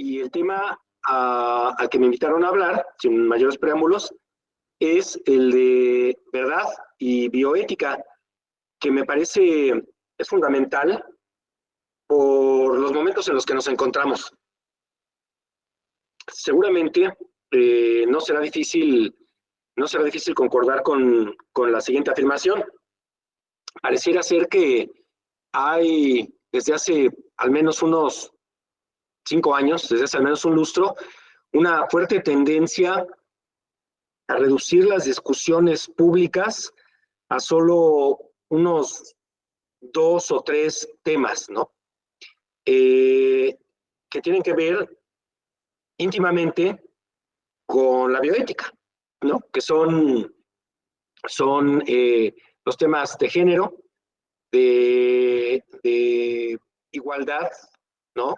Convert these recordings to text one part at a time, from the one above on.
Y el tema al que me invitaron a hablar, sin mayores preámbulos, es el de verdad y bioética, que me parece es fundamental por los momentos en los que nos encontramos. Seguramente no será difícil concordar con la siguiente afirmación. Pareciera ser que hay desde hace al menos unos 5 años, desde hace al menos un lustro, una fuerte tendencia a reducir las discusiones públicas a solo unos 2 o 3 temas, ¿no? Que tienen que ver íntimamente con la bioética, ¿no? Que son los temas de género, de igualdad, ¿no?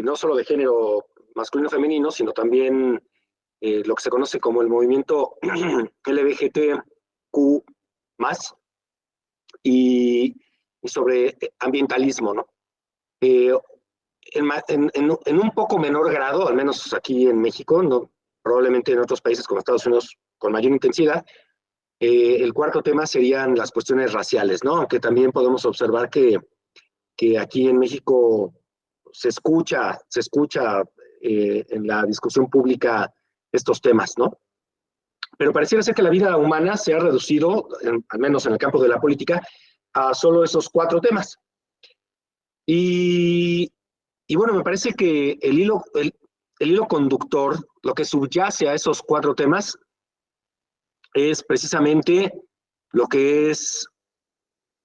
No solo de género masculino-femenino, sino también lo que se conoce como el movimiento LGBTQ+, y sobre ambientalismo, ¿no? En un poco menor grado, al menos aquí en México, ¿no? Probablemente en otros países como Estados Unidos con mayor intensidad, el cuarto tema serían las cuestiones raciales, ¿no? Aunque también podemos observar que aquí en México se escucha en la discusión pública estos temas, ¿no? Pero pareciera ser que la vida humana se ha reducido, al menos en el campo de la política, a solo esos 4 temas. Y bueno, me parece que el hilo conductor, lo que subyace a esos 4 temas, es precisamente lo que es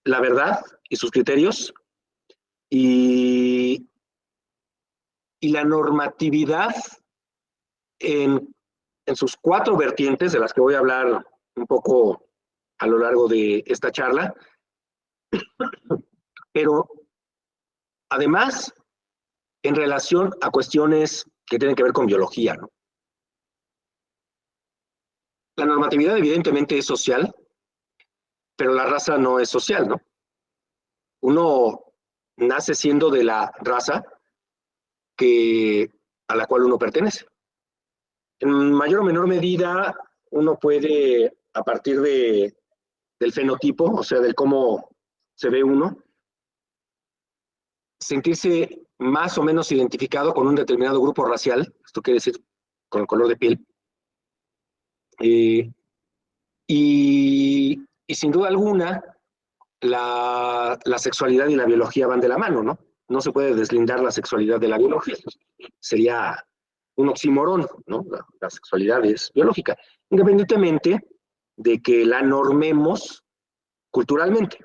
la verdad y sus criterios, y la normatividad en sus 4 vertientes, de las que voy a hablar un poco a lo largo de esta charla, pero además en relación a cuestiones que tienen que ver con biología, ¿no? La normatividad evidentemente es social, pero la raza no es social, ¿no? Uno nace siendo de la raza a la cual uno pertenece. En mayor o menor medida, uno puede, a partir del fenotipo, o sea, del cómo se ve uno, sentirse más o menos identificado con un determinado grupo racial, esto quiere decir con el color de piel, y sin duda alguna, la sexualidad y la biología van de la mano, ¿no? No se puede deslindar la sexualidad de la biología. Sería un oxímoron, ¿no? La sexualidad es biológica, independientemente de que la normemos culturalmente,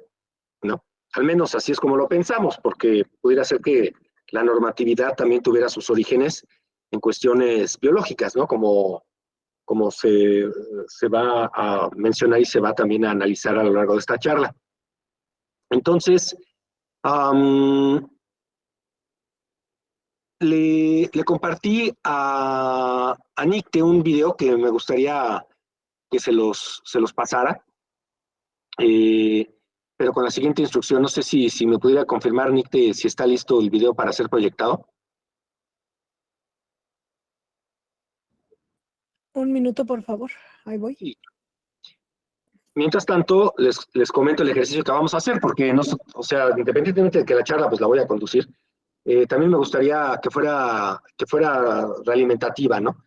¿no? Al menos así es como lo pensamos, porque pudiera ser que la normatividad también tuviera sus orígenes en cuestiones biológicas, ¿no? Como se va a mencionar y se va también a analizar a lo largo de esta charla. Entonces, le compartí a Nicte un video que me gustaría que se los pasara, pero con la siguiente instrucción. No sé si me pudiera confirmar, Nicte, si está listo el video para ser proyectado. 1 minuto, por favor. Ahí voy. Sí. Mientras tanto, les comento el ejercicio que vamos a hacer, porque no, o sea, independientemente de que la charla pues la voy a conducir, también me gustaría que fuera realimentativa, ¿no?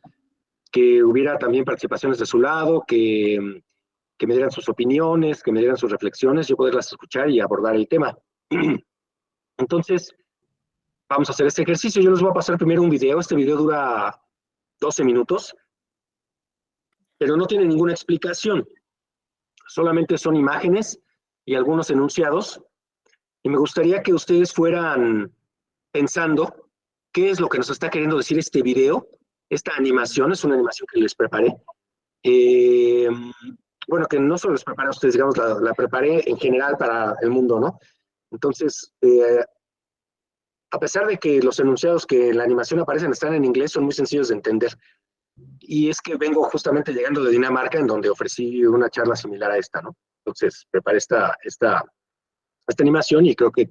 Que hubiera también participaciones de su lado, que me dieran sus opiniones, que me dieran sus reflexiones, yo poderlas escuchar y abordar el tema. Entonces, vamos a hacer este ejercicio. Yo les voy a pasar primero un video. Este video dura 12 minutos, pero no tiene ninguna explicación. Solamente son imágenes y algunos enunciados. Y me gustaría que ustedes fueran pensando qué es lo que nos está queriendo decir este video. Esta animación es una animación que les preparé. Bueno, que no solo les preparé a ustedes, digamos, la preparé en general para el mundo, ¿no? Entonces, a pesar de que los enunciados que en la animación aparecen están en inglés, son muy sencillos de entender. Y es que vengo justamente llegando de Dinamarca, en donde ofrecí una charla similar a esta, ¿no? Entonces, preparé esta animación y creo que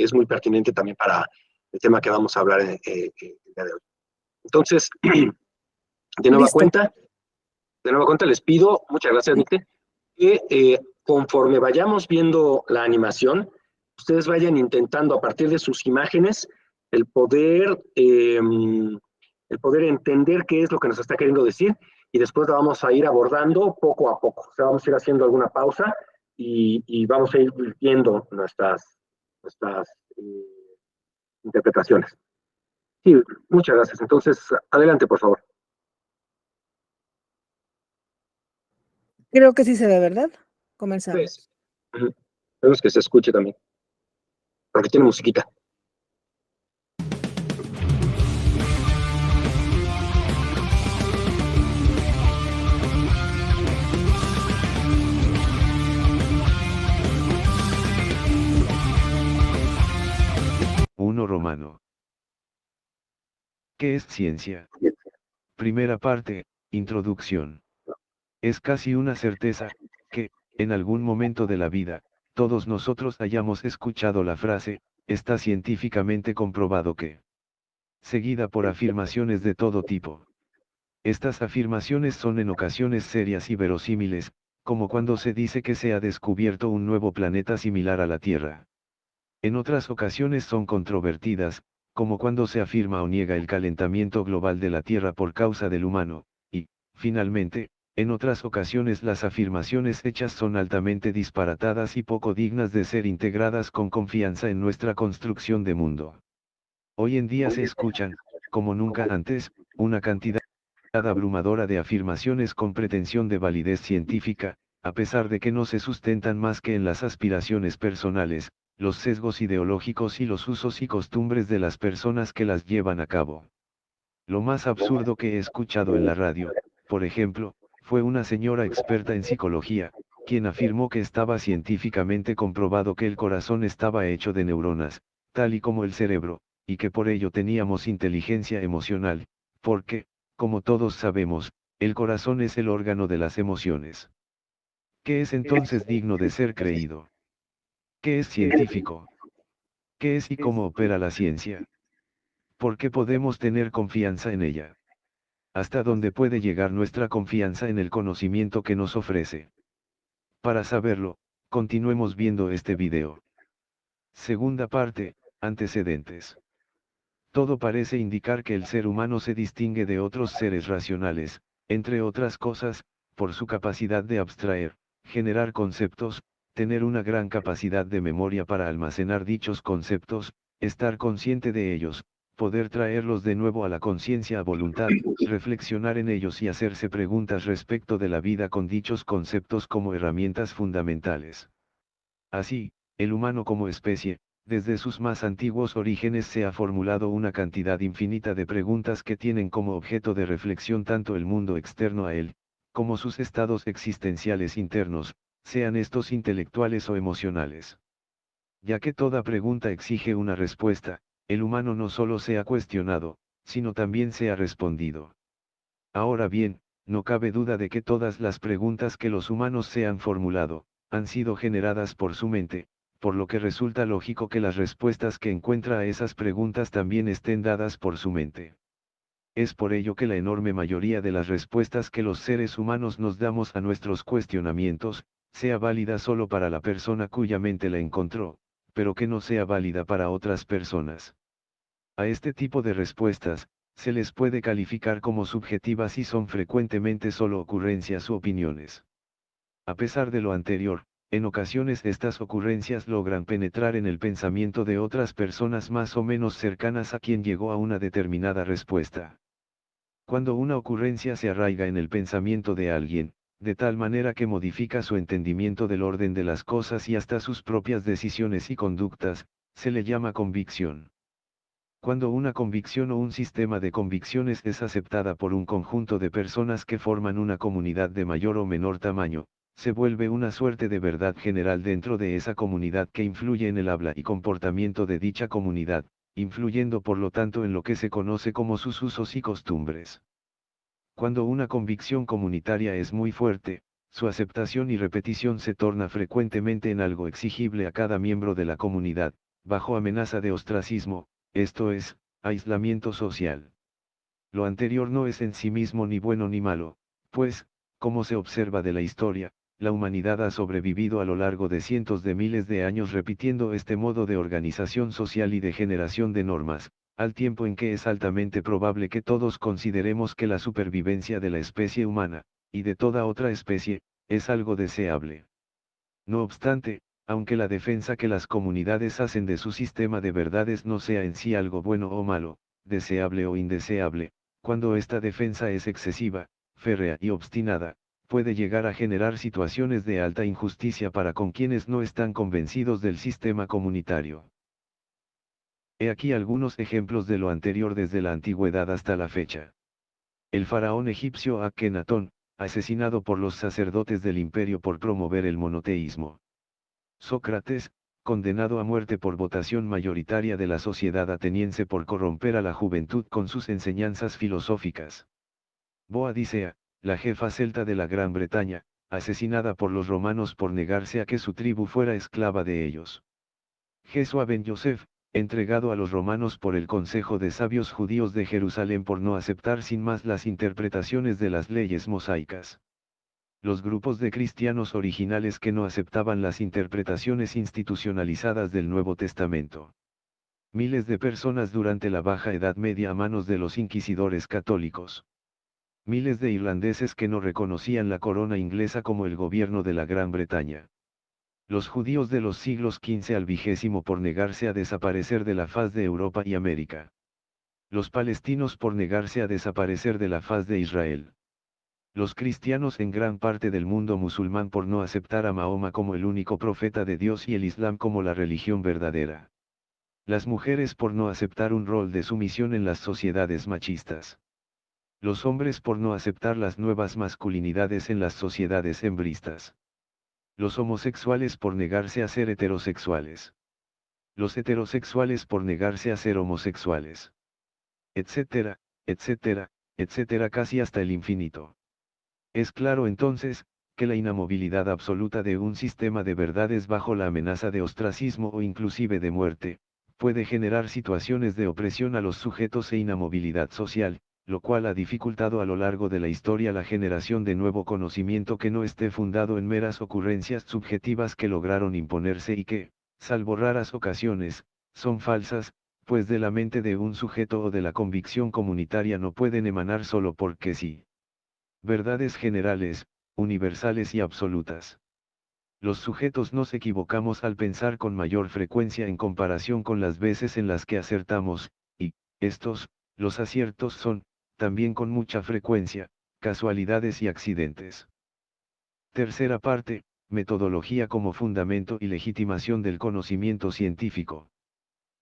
es muy pertinente también para el tema que vamos a hablar el día de hoy. Entonces, de Listo. nueva cuenta les pido, muchas gracias, Sí. Nicte, que conforme vayamos viendo la animación, ustedes vayan intentando a partir de sus imágenes el poder, eh, el poder entender qué es lo que nos está queriendo decir y después la vamos a ir abordando poco a poco. O sea, vamos a ir haciendo alguna pausa y vamos a ir viendo nuestras interpretaciones. Sí, muchas gracias. Entonces, adelante, por favor. Creo que sí se ve, ¿verdad? Pues, Comenzamos. ujú. Esperemos que se escuche también, porque tiene musiquita. Uno Romano. ¿Qué es ciencia? Primera parte, introducción. Es casi una certeza, que, en algún momento de la vida, todos nosotros hayamos escuchado la frase, está científicamente comprobado que, seguida por afirmaciones de todo tipo. Estas afirmaciones son en ocasiones serias y verosímiles, como cuando se dice que se ha descubierto un nuevo planeta similar a la Tierra. En otras ocasiones son controvertidas, como cuando se afirma o niega el calentamiento global de la Tierra por causa del humano, y, finalmente, en otras ocasiones las afirmaciones hechas son altamente disparatadas y poco dignas de ser integradas con confianza en nuestra construcción de mundo. Hoy en día se escuchan, como nunca antes, una cantidad abrumadora de afirmaciones con pretensión de validez científica, a pesar de que no se sustentan más que en las aspiraciones personales, los sesgos ideológicos y los usos y costumbres de las personas que las llevan a cabo. Lo más absurdo que he escuchado en la radio, por ejemplo, fue una señora experta en psicología, quien afirmó que estaba científicamente comprobado que el corazón estaba hecho de neuronas, tal y como el cerebro, y que por ello teníamos inteligencia emocional, porque, como todos sabemos, el corazón es el órgano de las emociones. ¿Qué es entonces digno de ser creído? ¿Qué es científico? ¿Qué es y cómo opera la ciencia? ¿Por qué podemos tener confianza en ella? ¿Hasta dónde puede llegar nuestra confianza en el conocimiento que nos ofrece? Para saberlo, continuemos viendo este video. Segunda parte, antecedentes. Todo parece indicar que el ser humano se distingue de otros seres racionales, entre otras cosas, por su capacidad de abstraer, generar conceptos, tener una gran capacidad de memoria para almacenar dichos conceptos, estar consciente de ellos, poder traerlos de nuevo a la conciencia a voluntad, reflexionar en ellos y hacerse preguntas respecto de la vida con dichos conceptos como herramientas fundamentales. Así, el humano como especie, desde sus más antiguos orígenes se ha formulado una cantidad infinita de preguntas que tienen como objeto de reflexión tanto el mundo externo a él, como sus estados existenciales internos, sean estos intelectuales o emocionales. Ya que toda pregunta exige una respuesta, el humano no solo se ha cuestionado, sino también se ha respondido. Ahora bien, no cabe duda de que todas las preguntas que los humanos se han formulado, han sido generadas por su mente, por lo que resulta lógico que las respuestas que encuentra a esas preguntas también estén dadas por su mente. Es por ello que la enorme mayoría de las respuestas que los seres humanos nos damos a nuestros cuestionamientos, sea válida solo para la persona cuya mente la encontró, pero que no sea válida para otras personas. A este tipo de respuestas, se les puede calificar como subjetivas y son frecuentemente solo ocurrencias u opiniones. A pesar de lo anterior, en ocasiones estas ocurrencias logran penetrar en el pensamiento de otras personas más o menos cercanas a quien llegó a una determinada respuesta. Cuando una ocurrencia se arraiga en el pensamiento de alguien, de tal manera que modifica su entendimiento del orden de las cosas y hasta sus propias decisiones y conductas, se le llama convicción. Cuando una convicción o un sistema de convicciones es aceptada por un conjunto de personas que forman una comunidad de mayor o menor tamaño, se vuelve una suerte de verdad general dentro de esa comunidad que influye en el habla y comportamiento de dicha comunidad, influyendo por lo tanto en lo que se conoce como sus usos y costumbres. Cuando una convicción comunitaria es muy fuerte, su aceptación y repetición se torna frecuentemente en algo exigible a cada miembro de la comunidad, bajo amenaza de ostracismo, esto es, aislamiento social. Lo anterior no es en sí mismo ni bueno ni malo, pues, como se observa de la historia, la humanidad ha sobrevivido a lo largo de cientos de miles de años repitiendo este modo de organización social y de generación de normas, al tiempo en que es altamente probable que todos consideremos que la supervivencia de la especie humana, y de toda otra especie, es algo deseable. No obstante, aunque la defensa que las comunidades hacen de su sistema de verdades no sea en sí algo bueno o malo, deseable o indeseable, cuando esta defensa es excesiva, férrea y obstinada, puede llegar a generar situaciones de alta injusticia para con quienes no están convencidos del sistema comunitario. He aquí algunos ejemplos de lo anterior desde la antigüedad hasta la fecha. El faraón egipcio Akenatón, asesinado por los sacerdotes del imperio por promover el monoteísmo. Sócrates, condenado a muerte por votación mayoritaria de la sociedad ateniense por corromper a la juventud con sus enseñanzas filosóficas. Boadicea, la jefa celta de la Gran Bretaña, asesinada por los romanos por negarse a que su tribu fuera esclava de ellos. Jesúa ben Yosef, entregado a los romanos por el Consejo de Sabios Judíos de Jerusalén por no aceptar sin más las interpretaciones de las leyes mosaicas. Los grupos de cristianos originales que no aceptaban las interpretaciones institucionalizadas del Nuevo Testamento. Miles de personas durante la Baja Edad Media a manos de los inquisidores católicos. Miles de irlandeses que no reconocían la corona inglesa como el gobierno de la Gran Bretaña. Los judíos de los siglos XV al XX por negarse a desaparecer de la faz de Europa y América. Los palestinos por negarse a desaparecer de la faz de Israel. Los cristianos en gran parte del mundo musulmán por no aceptar a Mahoma como el único profeta de Dios y el Islam como la religión verdadera. Las mujeres por no aceptar un rol de sumisión en las sociedades machistas. Los hombres por no aceptar las nuevas masculinidades en las sociedades hembristas. Los homosexuales por negarse a ser heterosexuales. Los heterosexuales por negarse a ser homosexuales. Etcétera, etcétera, etcétera, casi hasta el infinito. Es claro entonces, que la inamovilidad absoluta de un sistema de verdades bajo la amenaza de ostracismo o inclusive de muerte, puede generar situaciones de opresión a los sujetos e inamovilidad social, lo cual ha dificultado a lo largo de la historia la generación de nuevo conocimiento que no esté fundado en meras ocurrencias subjetivas que lograron imponerse y que, salvo raras ocasiones, son falsas, pues de la mente de un sujeto o de la convicción comunitaria no pueden emanar solo porque sí. Verdades generales, universales y absolutas. Los sujetos nos equivocamos al pensar con mayor frecuencia en comparación con las veces en las que acertamos, y, los aciertos son, también con mucha frecuencia, casualidades y accidentes. Tercera parte, metodología como fundamento y legitimación del conocimiento científico.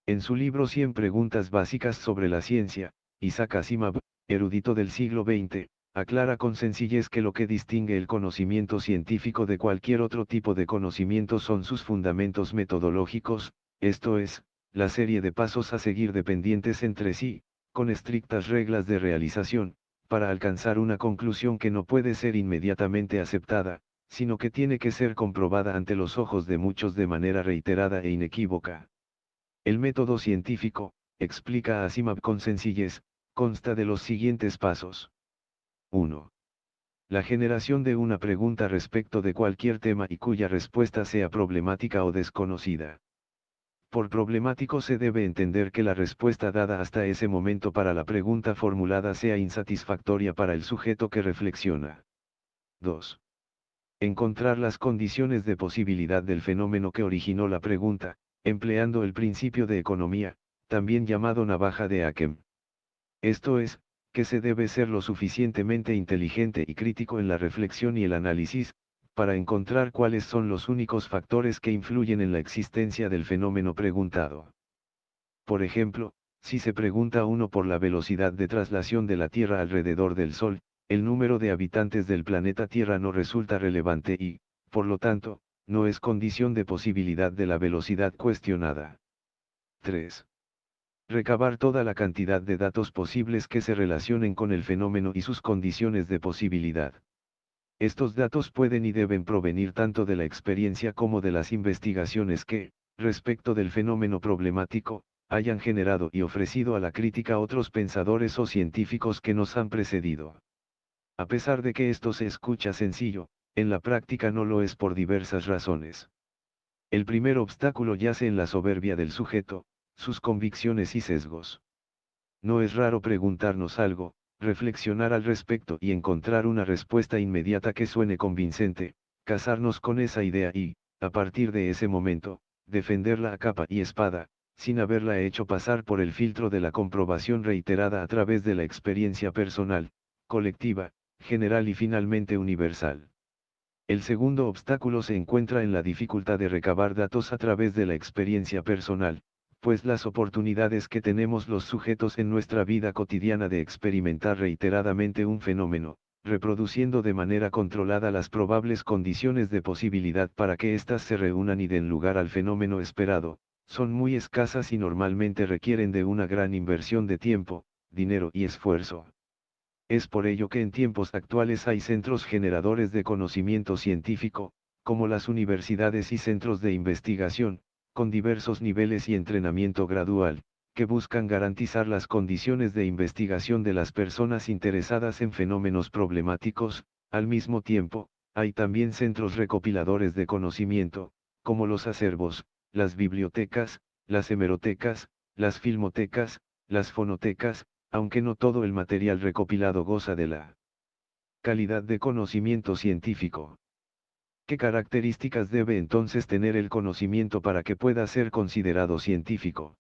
En su libro 100 preguntas básicas sobre la ciencia, Isaac Asimov, erudito del siglo XX, aclara con sencillez que lo que distingue el conocimiento científico de cualquier otro tipo de conocimiento son sus fundamentos metodológicos, esto es, la serie de pasos a seguir dependientes entre sí, con estrictas reglas de realización, para alcanzar una conclusión que no puede ser inmediatamente aceptada, sino que tiene que ser comprobada ante los ojos de muchos de manera reiterada e inequívoca. El método científico, explica Asimov con sencillez, consta de los siguientes pasos. 1. La generación de una pregunta respecto de cualquier tema y cuya respuesta sea problemática o desconocida. Por problemático se debe entender que la respuesta dada hasta ese momento para la pregunta formulada sea insatisfactoria para el sujeto que reflexiona. 2. Encontrar las condiciones de posibilidad del fenómeno que originó la pregunta, empleando el principio de economía, también llamado navaja de Occam. Esto es, que se debe ser lo suficientemente inteligente y crítico en la reflexión y el análisis, para encontrar cuáles son los únicos factores que influyen en la existencia del fenómeno preguntado. Por ejemplo, si se pregunta uno por la velocidad de traslación de la Tierra alrededor del Sol, el número de habitantes del planeta Tierra no resulta relevante y, por lo tanto, no es condición de posibilidad de la velocidad cuestionada. 3. Recabar toda la cantidad de datos posibles que se relacionen con el fenómeno y sus condiciones de posibilidad. Estos datos pueden y deben provenir tanto de la experiencia como de las investigaciones que, respecto del fenómeno problemático, hayan generado y ofrecido a la crítica otros pensadores o científicos que nos han precedido. A pesar de que esto se escucha sencillo, en la práctica no lo es por diversas razones. El primer obstáculo yace en la soberbia del sujeto, sus convicciones y sesgos. No es raro preguntarnos algo, reflexionar al respecto y encontrar una respuesta inmediata que suene convincente, casarnos con esa idea y, a partir de ese momento, defenderla a capa y espada, sin haberla hecho pasar por el filtro de la comprobación reiterada a través de la experiencia personal, colectiva, general y finalmente universal. El segundo obstáculo se encuentra en la dificultad de recabar datos a través de la experiencia personal, pues las oportunidades que tenemos los sujetos en nuestra vida cotidiana de experimentar reiteradamente un fenómeno, reproduciendo de manera controlada las probables condiciones de posibilidad para que éstas se reúnan y den lugar al fenómeno esperado, son muy escasas y normalmente requieren de una gran inversión de tiempo, dinero y esfuerzo. Es por ello que en tiempos actuales hay centros generadores de conocimiento científico, como las universidades y centros de investigación, con diversos niveles y entrenamiento gradual, que buscan garantizar las condiciones de investigación de las personas interesadas en fenómenos problemáticos. Al mismo tiempo, hay también centros recopiladores de conocimiento, como los acervos, las bibliotecas, las hemerotecas, las filmotecas, las fonotecas, aunque no todo el material recopilado goza de la calidad de conocimiento científico. ¿Qué características debe entonces tener el conocimiento para que pueda ser considerado científico?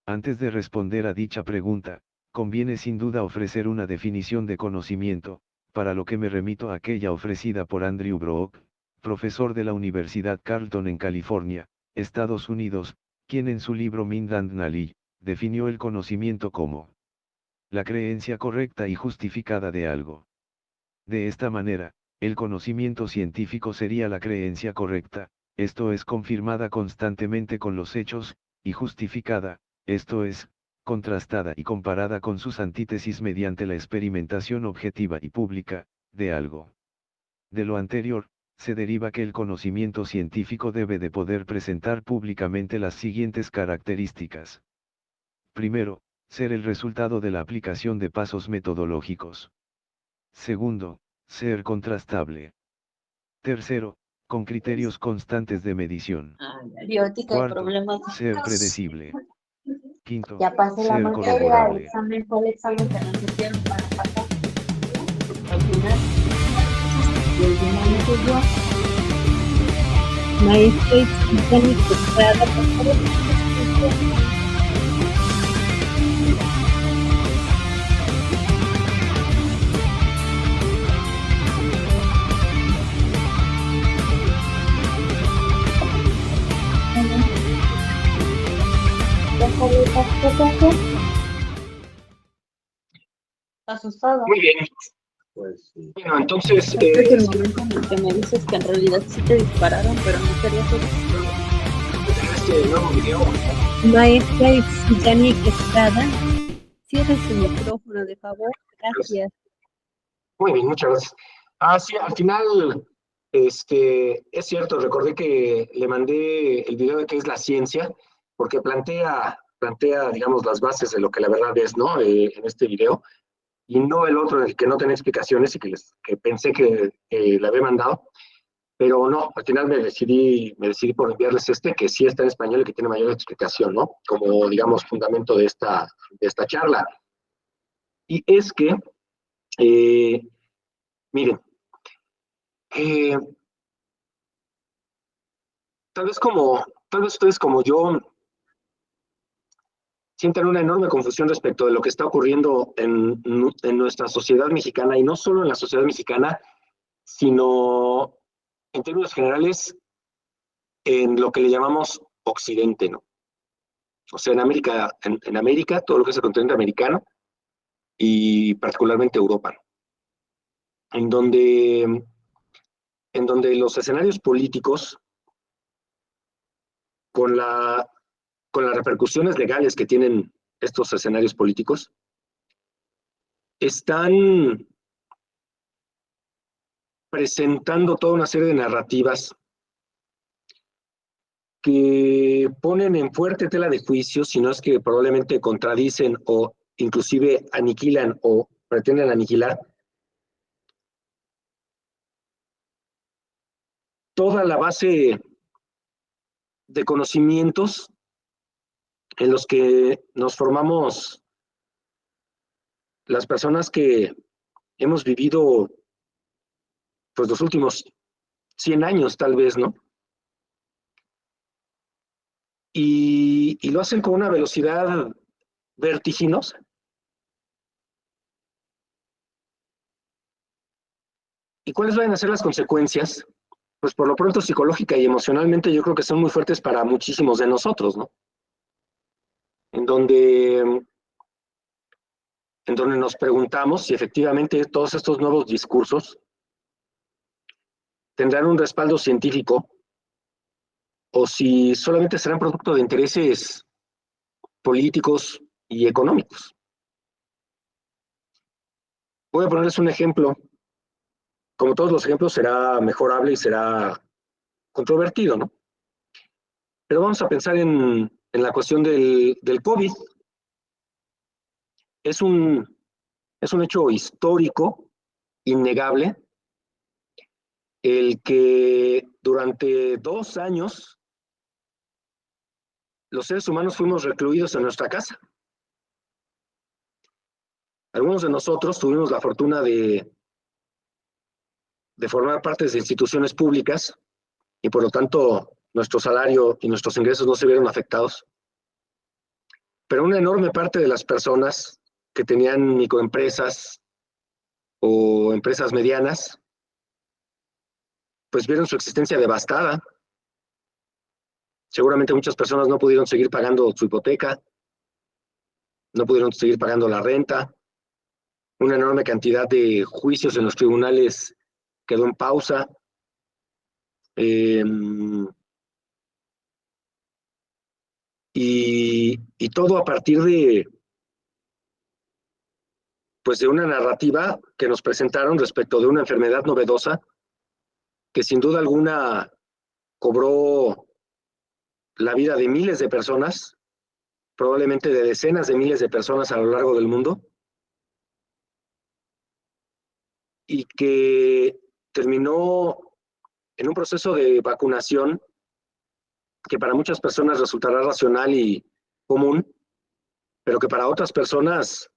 Antes de responder a dicha pregunta, conviene sin duda ofrecer una definición de conocimiento, para lo que me remito a aquella ofrecida por Andrew Brock, profesor de la Universidad Carleton en California, Estados Unidos, quien en su libro Mind and Knowledge, definió el conocimiento como la creencia correcta y justificada de algo. De esta manera, el conocimiento científico sería la creencia correcta, esto es confirmada constantemente con los hechos, y justificada, esto es, contrastada y comparada con sus antítesis mediante la experimentación objetiva y pública, de algo. De lo anterior, se deriva que el conocimiento científico debe de poder presentar públicamente las siguientes características. Primero, ser el resultado de la aplicación de pasos metodológicos. Segundo, ser contrastable. Tercero, con criterios constantes de medición. Biótica y Cuarto, problemas. ser predecible. Quinto, Ya pasé la ser materia, el corroborable. examen fue el examen que nos hicieron para pasar. Al final, y el final me subió. Maestra Isabel Estrada, por favor. Asustado. Muy bien. Pues sí. Bueno, entonces, Este es el momento en el que me dices que en realidad sí te dispararon, pero no querías este nuevo video. Maestra Isabel Estrada, cierre su micrófono, de favor. Gracias. Muy bien, muchas gracias. Sí, al final, es cierto, recordé que le mandé el video de qué es la ciencia, porque plantea, digamos, las bases de lo que la verdad es, ¿no? En este video, y no el otro en el que no tenía explicaciones y que pensé que le había mandado, pero no, al final me decidí por enviarles que sí está en español y que tiene mayor explicación, ¿no? Como, digamos, fundamento de esta charla. Y es que, miren, Eh, tal vez ustedes como yo sientan una enorme confusión respecto de lo que está ocurriendo en nuestra sociedad mexicana, y no solo en la sociedad mexicana, sino en términos generales en lo que le llamamos Occidente, ¿no? O sea, en América, en América, todo lo que es el continente americano y particularmente Europa, en donde, en donde los escenarios políticos, con con las repercusiones legales que tienen estos escenarios políticos, están presentando toda una serie de narrativas que ponen en fuerte tela de juicio, si no es que probablemente contradicen o inclusive aniquilan o pretenden aniquilar toda la base de conocimientos en los que nos formamos las personas que hemos vivido pues los últimos 100 años tal vez, ¿no? Y lo hacen con una velocidad vertiginosa. ¿Y cuáles van a ser las consecuencias? Pues por lo pronto psicológica y emocionalmente yo creo que son muy fuertes para muchísimos de nosotros, ¿no? En donde nos preguntamos si efectivamente todos estos nuevos discursos tendrán un respaldo científico o si solamente serán producto de intereses políticos y económicos. Voy a ponerles un ejemplo. Como todos los ejemplos, será mejorable y será controvertido, ¿no? Pero vamos a pensar en la cuestión del COVID. Es un hecho histórico, innegable, el que durante 2 años los seres humanos fuimos recluidos en nuestra casa. Algunos de nosotros tuvimos la fortuna de formar parte de instituciones públicas y por lo tanto nuestro salario y nuestros ingresos no se vieron afectados. Pero una enorme parte de las personas que tenían microempresas o empresas medianas, pues vieron su existencia devastada. Seguramente muchas personas no pudieron seguir pagando su hipoteca, no pudieron seguir pagando la renta. Una enorme cantidad de juicios en los tribunales quedó en pausa. Y todo a partir de, pues de una narrativa que nos presentaron respecto de una enfermedad novedosa que sin duda alguna cobró la vida de miles de personas, probablemente de decenas de miles de personas a lo largo del mundo, y que terminó en un proceso de vacunación que para muchas personas resultará racional y común, pero que para otras personas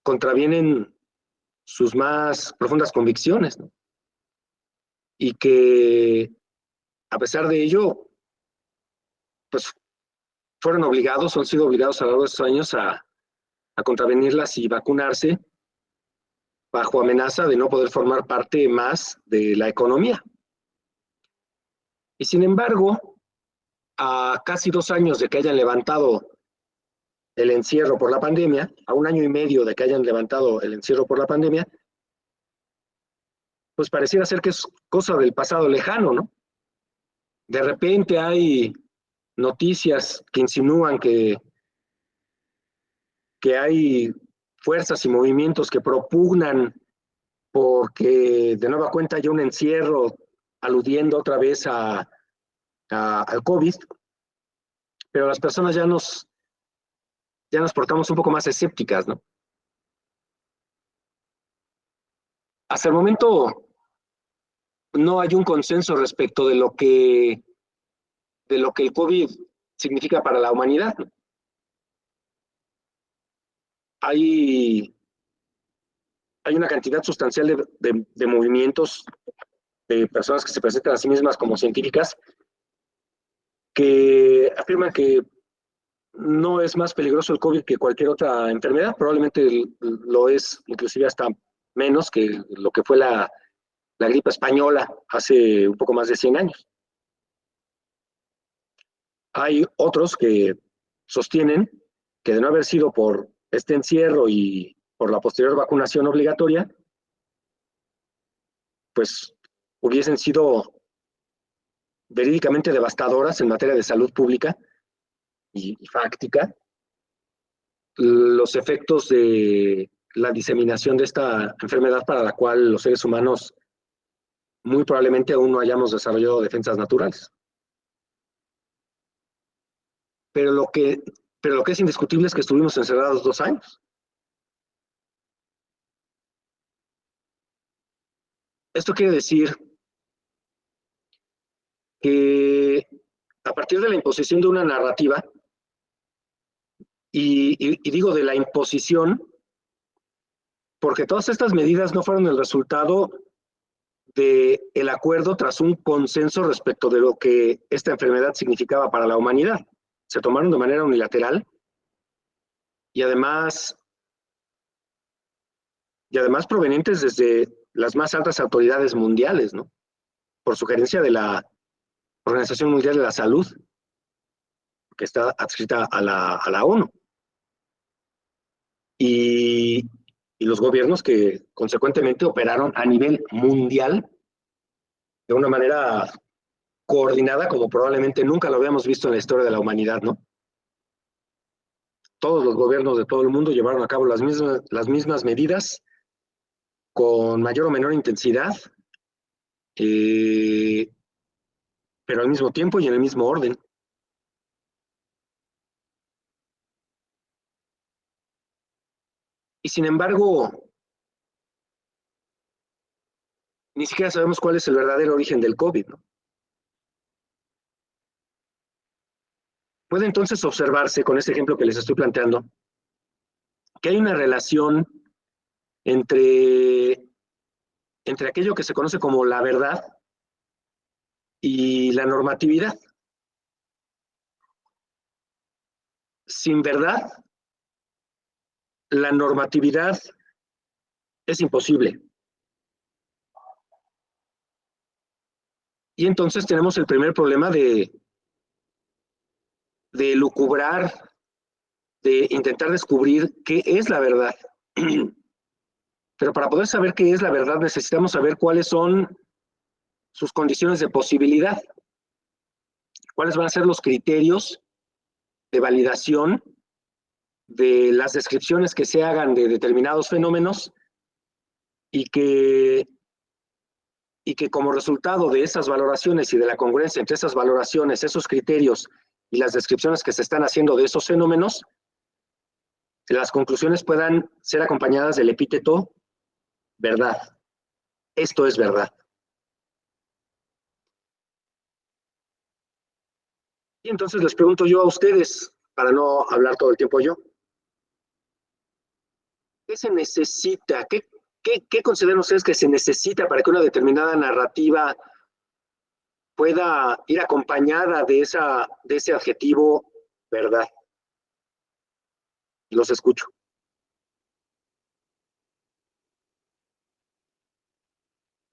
contravienen sus más profundas convicciones, ¿no? Y que a pesar de ello, pues fueron obligados o han sido obligados a lo largo de estos años a contravenirlas y vacunarse bajo amenaza de no poder formar parte más de la economía. Y sin embargo, a casi 2 años de que hayan levantado el encierro por la pandemia, a 1 año y medio de que hayan levantado el encierro por la pandemia, pues pareciera ser que es cosa del pasado lejano, ¿no? De repente hay noticias que insinúan que hay fuerzas y movimientos que propugnan porque de nueva cuenta hay un encierro aludiendo otra vez al COVID, pero las personas ya nos portamos un poco más escépticas, ¿no? Hasta el momento no hay un consenso respecto de lo que el COVID significa para la humanidad, ¿no? Hay una cantidad sustancial de movimientos, de personas que se presentan a sí mismas como científicas, que afirman que no es más peligroso el COVID que cualquier otra enfermedad, probablemente lo es inclusive hasta menos que lo que fue la gripe española hace un poco más de 100 años. Hay otros que sostienen que de no haber sido por este encierro y por la posterior vacunación obligatoria, pues hubiesen sido verídicamente devastadoras en materia de salud pública y fáctica los efectos de la diseminación de esta enfermedad para la cual los seres humanos muy probablemente aún no hayamos desarrollado defensas naturales. pero lo que es indiscutible es que estuvimos encerrados 2 años. Esto quiere decir que a partir de la imposición de una narrativa, y digo de la imposición, porque todas estas medidas no fueron el resultado del acuerdo tras un consenso respecto de lo que esta enfermedad significaba para la humanidad. Se tomaron de manera unilateral y además provenientes desde las más altas autoridades mundiales, ¿no? Por sugerencia de la Organización Mundial de la Salud, que está adscrita a la ONU. Y los gobiernos que consecuentemente operaron a nivel mundial de una manera coordinada como probablemente nunca lo habíamos visto en la historia de la humanidad, ¿no? Todos los gobiernos de todo el mundo llevaron a cabo las mismas medidas con mayor o menor intensidad, pero al mismo tiempo y en el mismo orden. Y sin embargo, ni siquiera sabemos cuál es el verdadero origen del COVID, ¿no? Puede entonces observarse, con este ejemplo que les estoy planteando, que hay una relación entre aquello que se conoce como la verdad y la normatividad. Sin verdad, la normatividad es imposible. Y entonces tenemos el primer problema de lucubrar, de intentar descubrir qué es la verdad. Pero para poder saber qué es la verdad necesitamos saber cuáles son sus condiciones de posibilidad, cuáles van a ser los criterios de validación de las descripciones que se hagan de determinados fenómenos y que como resultado de esas valoraciones y de la congruencia entre esas valoraciones, esos criterios y las descripciones que se están haciendo de esos fenómenos, las conclusiones puedan ser acompañadas del epíteto verdad. Esto es verdad. Y entonces les pregunto yo a ustedes, para no hablar todo el tiempo yo, ¿qué se necesita? ¿Qué consideran ustedes que se necesita para que una determinada narrativa pueda ir acompañada de ese adjetivo verdad? Los escucho.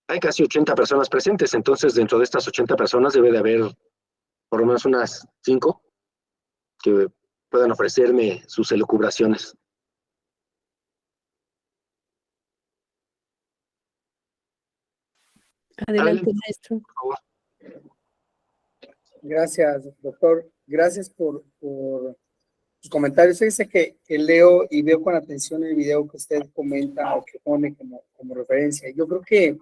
Hay casi 80 personas presentes, entonces dentro de estas 80 personas debe de haber por lo menos unas 5 que puedan ofrecerme sus elucubraciones. Adelante, maestro. Por favor. Gracias, doctor. Gracias por sus comentarios. Dice que leo y veo con atención el video que usted comenta o que pone como referencia. Yo creo que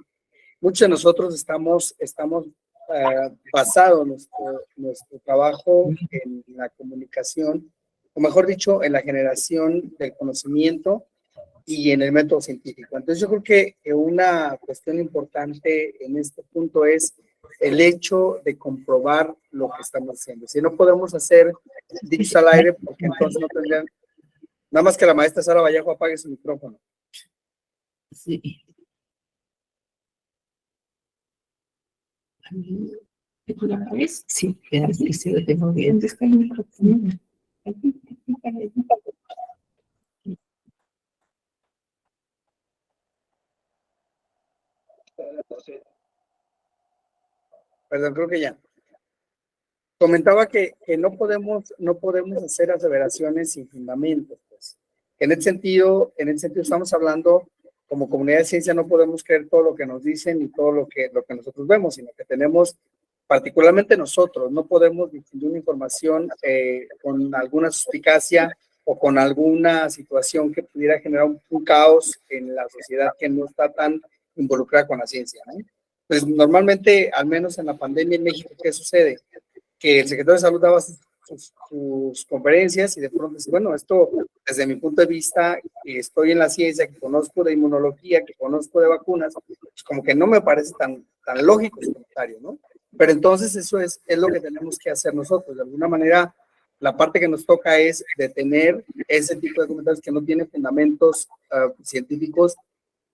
muchos de nosotros estamos basados nuestro trabajo en la comunicación, o mejor dicho, en la generación del conocimiento y en el método científico. Entonces yo creo que una cuestión importante en este punto es el hecho de comprobar lo que estamos haciendo. Si no podemos hacer dichos al aire, porque entonces no tendrían, nada más que la maestra Sara Vallejo apague su micrófono. Sí. Sí, que se lo tengo bien. Está el micrófono. Perdón, creo que ya. Comentaba que no podemos hacer aseveraciones sin fundamentos, pues. En ese sentido estamos hablando, como comunidad de ciencia no podemos creer todo lo que nos dicen y todo lo que nosotros vemos, sino que tenemos, particularmente nosotros, no podemos difundir una información con alguna suspicacia o con alguna situación que pudiera generar un caos en la sociedad que no está tan involucrada con la ciencia, ¿no? Pues normalmente, al menos en la pandemia en México, ¿qué sucede? Que el secretario de Salud daba sus conferencias y de pronto dice, bueno, esto desde mi punto de vista, estoy en la ciencia, que conozco de inmunología, que conozco de vacunas, pues como que no me parece tan lógico el comentario, ¿no? Pero entonces eso es lo que tenemos que hacer nosotros. De alguna manera, la parte que nos toca es detener ese tipo de comentarios que no tienen fundamentos científicos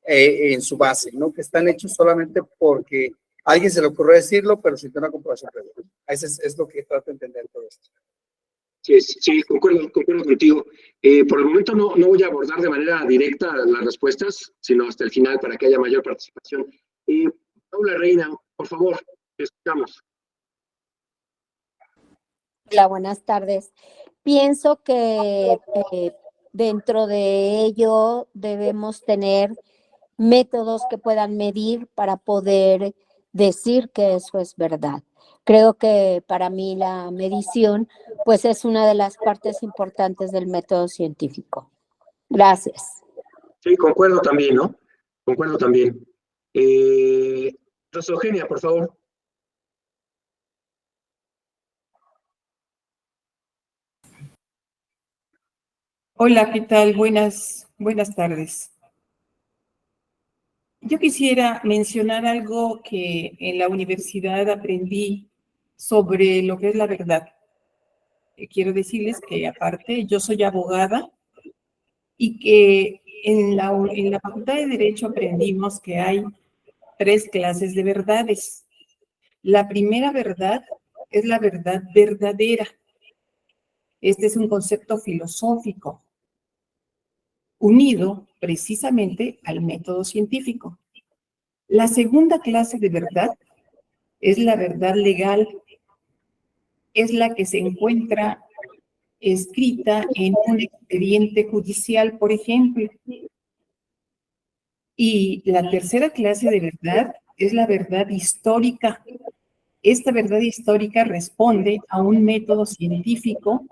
en su base, ¿no? Que están hechos solamente porque a alguien se le ocurrió decirlo, pero sin tener una comprobación previa. Eso es lo que trato de entender todo esto. Sí, concuerdo contigo. Por el momento no voy a abordar de manera directa las respuestas, sino hasta el final para que haya mayor participación. Paula Reina, por favor, te escuchamos. Hola, buenas tardes. Pienso que dentro de ello debemos tener métodos que puedan medir para poder decir que eso es verdad. Creo que para mí la medición pues es una de las partes importantes del método científico. Gracias. Sí, concuerdo también, ¿no? Concuerdo también. Rosa Eugenia, por favor. Hola, ¿qué tal? Buenas tardes. Yo quisiera mencionar algo que en la universidad aprendí sobre lo que es la verdad. Quiero decirles que aparte yo soy abogada y que en la Facultad de Derecho aprendimos que hay 3 clases de verdades. La primera verdad es la verdad verdadera. Este es un concepto filosófico unido precisamente al método científico. La segunda clase de verdad es la verdad legal, es la que se encuentra escrita en un expediente judicial, por ejemplo. Y la tercera clase de verdad es la verdad histórica. Esta verdad histórica responde a un método científico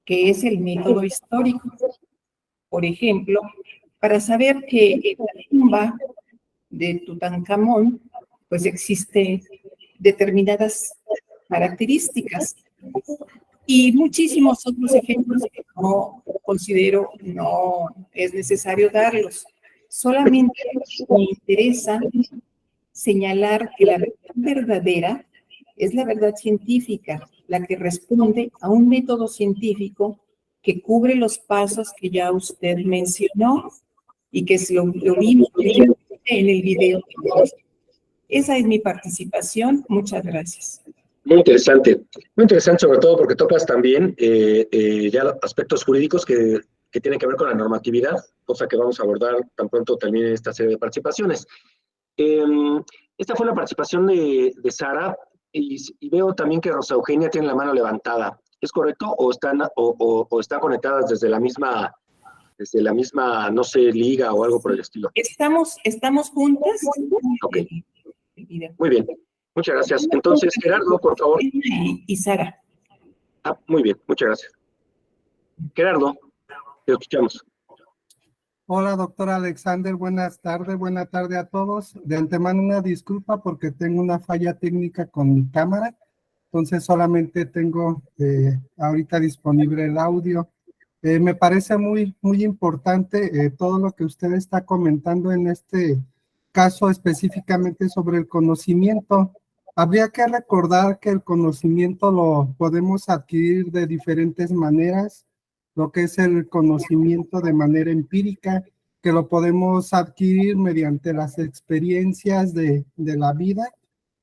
que es el método histórico. Por ejemplo, para saber que en la tumba de Tutankamón, pues existen determinadas características y muchísimos otros ejemplos que no considero no es necesario darlos. Solamente me interesa señalar que la verdad verdadera es la verdad científica, la que responde a un método científico que cubre los pasos que ya usted mencionó y que lo vimos en el video. Esa es mi participación. Muchas gracias. Muy interesante sobre todo porque tocas también ya aspectos jurídicos que tienen que ver con la normatividad, cosa que vamos a abordar tan pronto también en esta serie de participaciones. Esta fue la participación de Sara y veo también que Rosa Eugenia tiene la mano levantada. ¿Es correcto o están conectadas desde la misma, no sé, liga o algo por el estilo? Estamos juntas. Ok. Muy bien. Muchas gracias. Entonces, Gerardo, por favor. Y Sara. Muy bien, muchas gracias. Gerardo, te escuchamos. Hola, doctora Alexander, buena tarde a todos. De antemano una disculpa porque tengo una falla técnica con mi cámara, entonces solamente tengo ahorita disponible el audio. Me parece muy importante todo lo que usted está comentando en este caso específicamente sobre el conocimiento. Habría que recordar que el conocimiento lo podemos adquirir de diferentes maneras, lo que es el conocimiento de manera empírica, que lo podemos adquirir mediante las experiencias de la vida.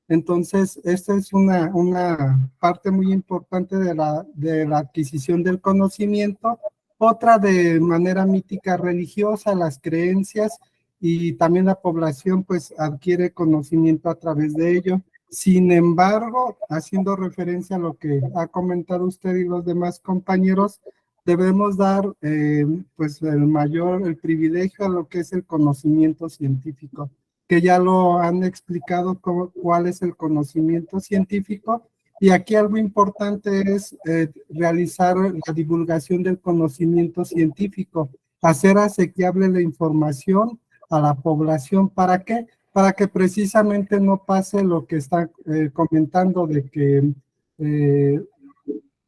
Entonces, esta es una parte muy importante de la adquisición del conocimiento. Otra de manera mítica religiosa, las creencias, y también la población pues adquiere conocimiento a través de ello. Sin embargo, haciendo referencia a lo que ha comentado usted y los demás compañeros, debemos dar pues el privilegio a lo que es el conocimiento científico, que ya lo han explicado cuál es el conocimiento científico, y aquí algo importante es realizar la divulgación del conocimiento científico, hacer asequible la información a la población. ¿Para qué? Para que precisamente no pase lo que está comentando de que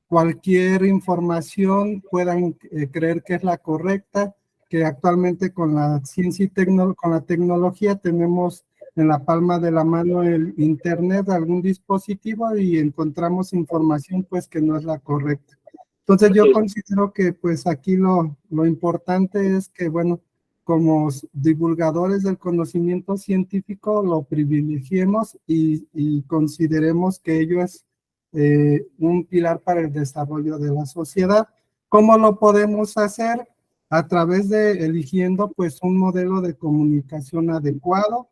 cualquier información puedan creer que es la correcta, que actualmente con la ciencia y con la tecnología tenemos en la palma de la mano el internet, algún dispositivo, y encontramos información pues que no es la correcta. Entonces yo considero que pues aquí lo importante es que, bueno, como divulgadores del conocimiento científico lo privilegiemos y consideremos que ello es un pilar para el desarrollo de la sociedad. ¿Cómo lo podemos hacer? A través de eligiendo pues un modelo de comunicación adecuado.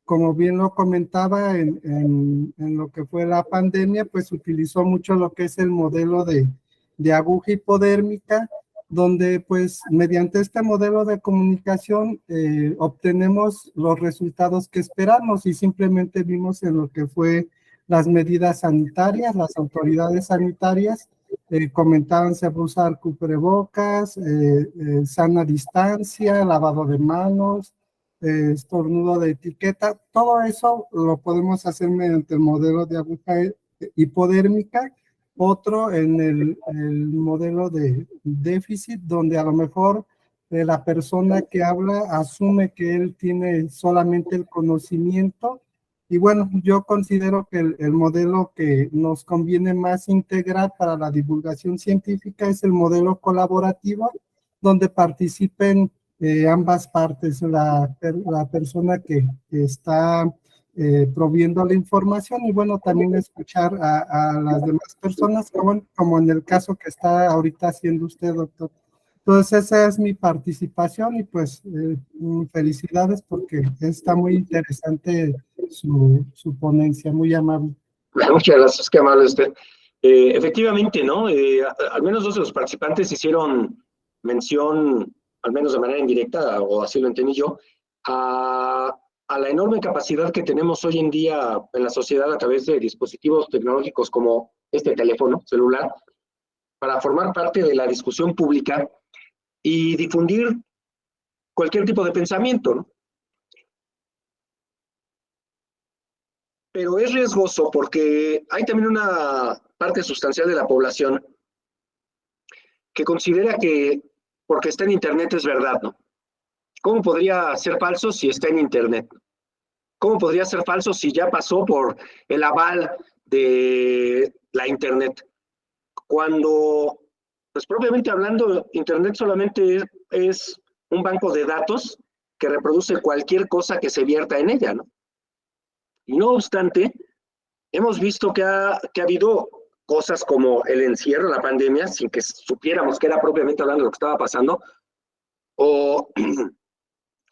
Como bien lo comentaba en lo que fue la pandemia, pues utilizó mucho lo que es el modelo de aguja hipodérmica, donde pues mediante este modelo de comunicación obtenemos los resultados que esperamos, y simplemente vimos en lo que fue las medidas sanitarias, las autoridades sanitarias comentaban se va a usar cubrebocas, sana distancia, lavado de manos, estornudo de etiqueta. Todo eso lo podemos hacer mediante el modelo de aguja hipodérmica. Otro en el modelo de déficit, donde a lo mejor la persona que habla asume que él tiene solamente el conocimiento. Y bueno, yo considero que el modelo que nos conviene más integrar para la divulgación científica es el modelo colaborativo, donde participen ambas partes, la persona que está proviendo la información, y bueno, también escuchar a las demás personas, como en el caso que está ahorita haciendo usted, doctor. Entonces esa es mi participación, y pues felicidades porque está muy interesante su ponencia, muy amable. Muchas gracias, qué amable usted. Efectivamente, ¿no? Al menos dos de los participantes hicieron mención, al menos de manera indirecta, o así lo entendí yo, a la enorme capacidad que tenemos hoy en día en la sociedad a través de dispositivos tecnológicos como este teléfono celular, para formar parte de la discusión pública y difundir cualquier tipo de pensamiento, ¿no? Pero es riesgoso porque hay también una parte sustancial de la población que considera que porque está en Internet es verdad, ¿no? ¿Cómo podría ser falso si está en Internet? ¿Cómo podría ser falso si ya pasó por el aval de la Internet? Cuando, pues propiamente hablando, Internet solamente es un banco de datos que reproduce cualquier cosa que se vierta en ella, ¿no? Y no obstante, hemos visto que ha habido cosas como el encierro, la pandemia, sin que supiéramos que era propiamente hablando lo que estaba pasando, o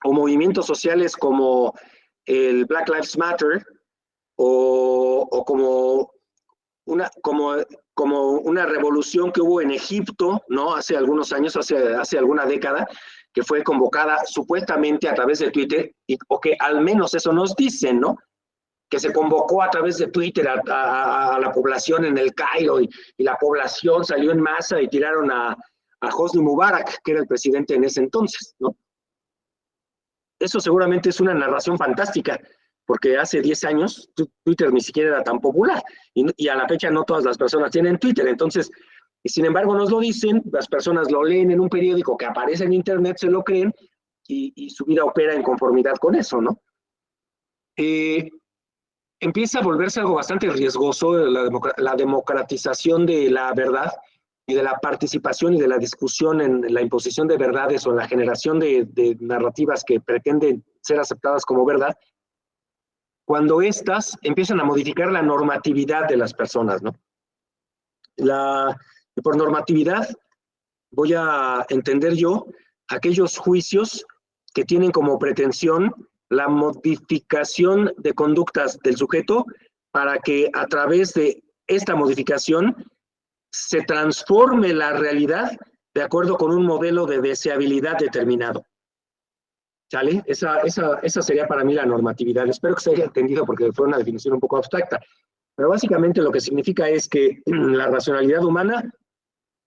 movimientos sociales como el Black Lives Matter, o como una revolución que hubo en Egipto, ¿no? Hace algunos años, hace alguna década, que fue convocada supuestamente a través de Twitter, o que al menos eso nos dicen, ¿no? Que se convocó a través de Twitter a la población en el Cairo, y la población salió en masa y tiraron a Hosni Mubarak, que era el presidente en ese entonces, ¿no? Eso seguramente es una narración fantástica, porque hace 10 años Twitter ni siquiera era tan popular, y a la fecha no todas las personas tienen Twitter. Entonces, y sin embargo nos lo dicen, las personas lo leen en un periódico que aparece en Internet, se lo creen, y su vida opera en conformidad con eso, ¿no? Empieza a volverse algo bastante riesgoso la democratización de la verdad y de la participación y de la discusión en la imposición de verdades o en la generación de narrativas que pretenden ser aceptadas como verdad, cuando éstas empiezan a modificar la normatividad de las personas, ¿no? Y por normatividad voy a entender yo aquellos juicios que tienen como pretensión la modificación de conductas del sujeto para que a través de esta modificación se transforme la realidad de acuerdo con un modelo de deseabilidad determinado. ¿Sale? Esa sería para mí la normatividad. Espero que se haya entendido porque fue una definición un poco abstracta. Pero básicamente lo que significa es que la racionalidad humana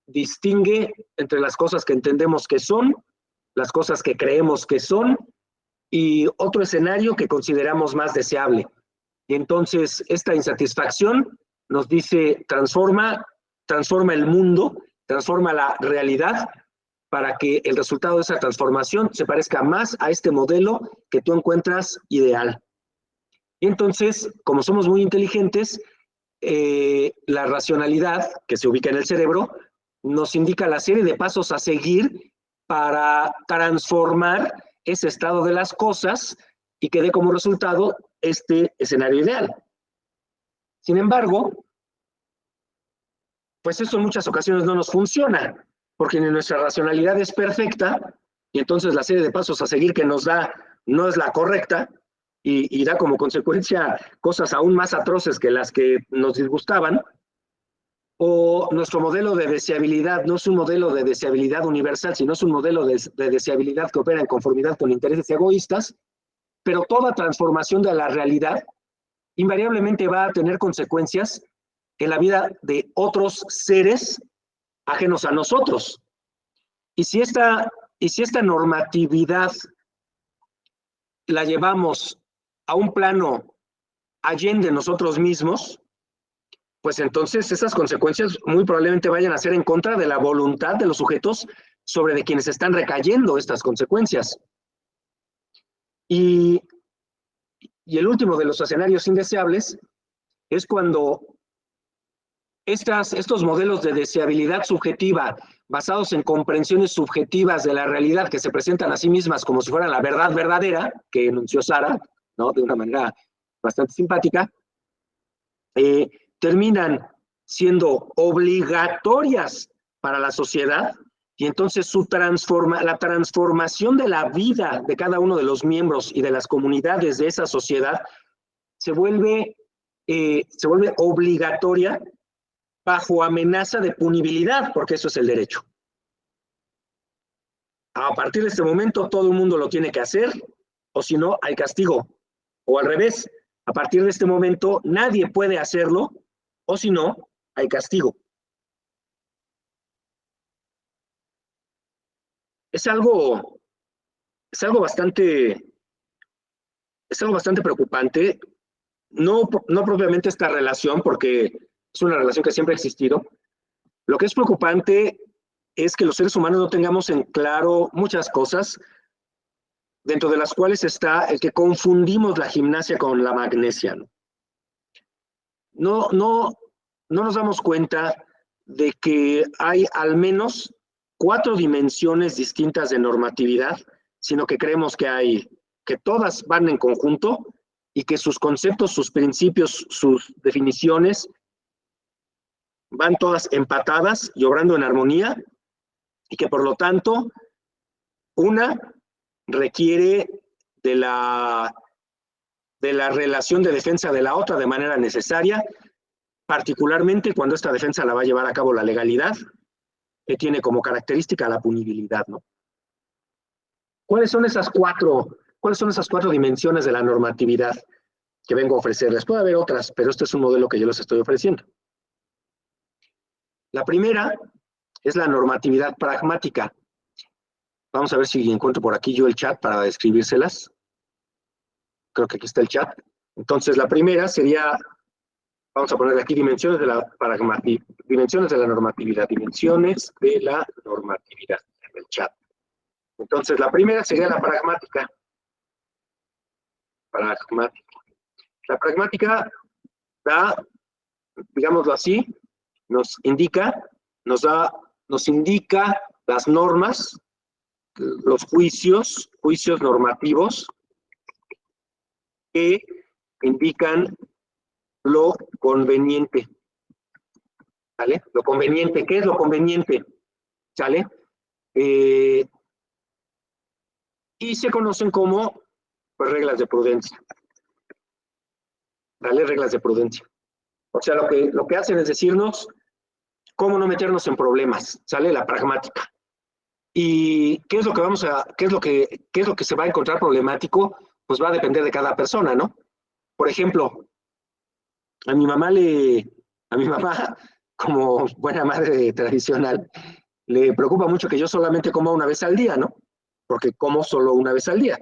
distingue entre las cosas que entendemos que son, las cosas que creemos que son, y otro escenario que consideramos más deseable. Y entonces esta insatisfacción nos dice, transforma el mundo, transforma la realidad para que el resultado de esa transformación se parezca más a este modelo que tú encuentras ideal. Y entonces, como somos muy inteligentes, la racionalidad que se ubica en el cerebro nos indica la serie de pasos a seguir para transformar ese estado de las cosas y que dé como resultado este escenario ideal. Sin embargo, pues eso en muchas ocasiones no nos funciona, porque ni nuestra racionalidad es perfecta, y entonces la serie de pasos a seguir que nos da no es la correcta, y da como consecuencia cosas aún más atroces que las que nos disgustaban, o nuestro modelo de deseabilidad no es un modelo de deseabilidad universal, sino es un modelo de deseabilidad que opera en conformidad con intereses egoístas, pero toda transformación de la realidad invariablemente va a tener consecuencias en la vida de otros seres ajenos a nosotros. Y si esta normatividad la llevamos a un plano allende nosotros mismos, pues entonces esas consecuencias muy probablemente vayan a ser en contra de la voluntad de los sujetos sobre de quienes están recayendo estas consecuencias. Y el último de los escenarios indeseables es cuando estos modelos de deseabilidad subjetiva basados en comprensiones subjetivas de la realidad que se presentan a sí mismas como si fueran la verdad verdadera, que enunció Sara, ¿no?, de una manera bastante simpática, terminan siendo obligatorias para la sociedad, y entonces la transformación de la vida de cada uno de los miembros y de las comunidades de esa sociedad se vuelve obligatoria bajo amenaza de punibilidad, porque eso es el derecho. A partir de este momento todo el mundo lo tiene que hacer, o si no, hay castigo. O al revés, a partir de este momento nadie puede hacerlo, o si no, hay castigo. Es algo bastante preocupante, no propiamente esta relación, porque es una relación que siempre ha existido. Lo que es preocupante es que los seres humanos no tengamos en claro muchas cosas, dentro de las cuales está el que confundimos la gimnasia con la magnesia. No nos damos cuenta de que hay al menos 4 dimensiones distintas de normatividad, sino que creemos que todas van en conjunto y que sus conceptos, sus principios, sus definiciones van todas empatadas y obrando en armonía, y que por lo tanto una requiere de la relación de defensa de la otra de manera necesaria, particularmente cuando esta defensa la va a llevar a cabo la legalidad, que tiene como característica la punibilidad, ¿no? ¿Cuáles son esas cuatro dimensiones de la normatividad que vengo a ofrecerles? Puede haber otras, pero este es un modelo que yo les estoy ofreciendo. La primera es la normatividad pragmática. Vamos a ver si encuentro por aquí yo el chat para describírselas. Creo que aquí está el chat. Entonces, la primera sería, vamos a poner aquí dimensiones de la normatividad, dimensiones de la normatividad en el chat. Entonces, la primera sería la pragmática. La pragmática da, digámoslo así, nos indica las normas, los juicios normativos que indican lo conveniente. ¿Sale? Lo conveniente, ¿qué es lo conveniente? ¿Sale? Y se conocen como, pues, reglas de prudencia. ¿Vale? Reglas de prudencia. O sea, lo que hacen es decirnos cómo no meternos en problemas, ¿sale? La pragmática. ¿Y qué es lo que se va a encontrar problemático? Pues va a depender de cada persona, ¿no? Por ejemplo, a mi mamá, como buena madre tradicional, le preocupa mucho que yo solamente coma una vez al día, ¿no? Porque como solo una vez al día.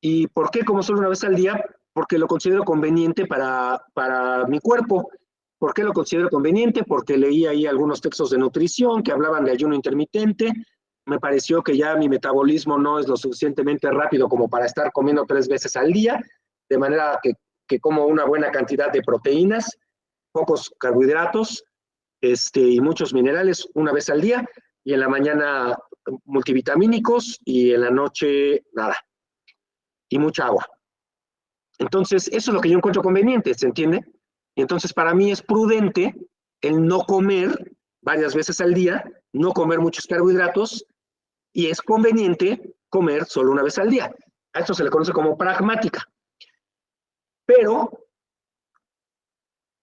¿Y por qué como solo una vez al día? Porque lo considero conveniente para mi cuerpo. ¿Por qué lo considero conveniente? Porque leí ahí algunos textos de nutrición que hablaban de ayuno intermitente. Me pareció que ya mi metabolismo no es lo suficientemente rápido como para estar comiendo 3 veces al día, de manera que como una buena cantidad de proteínas, pocos carbohidratos y muchos minerales una vez al día, y en la mañana multivitamínicos y en la noche nada, y mucha agua. Entonces, eso es lo que yo encuentro conveniente, ¿se entiende? Y entonces, para mí es prudente el no comer varias veces al día, no comer muchos carbohidratos, y es conveniente comer solo una vez al día. A esto se le conoce como pragmática. Pero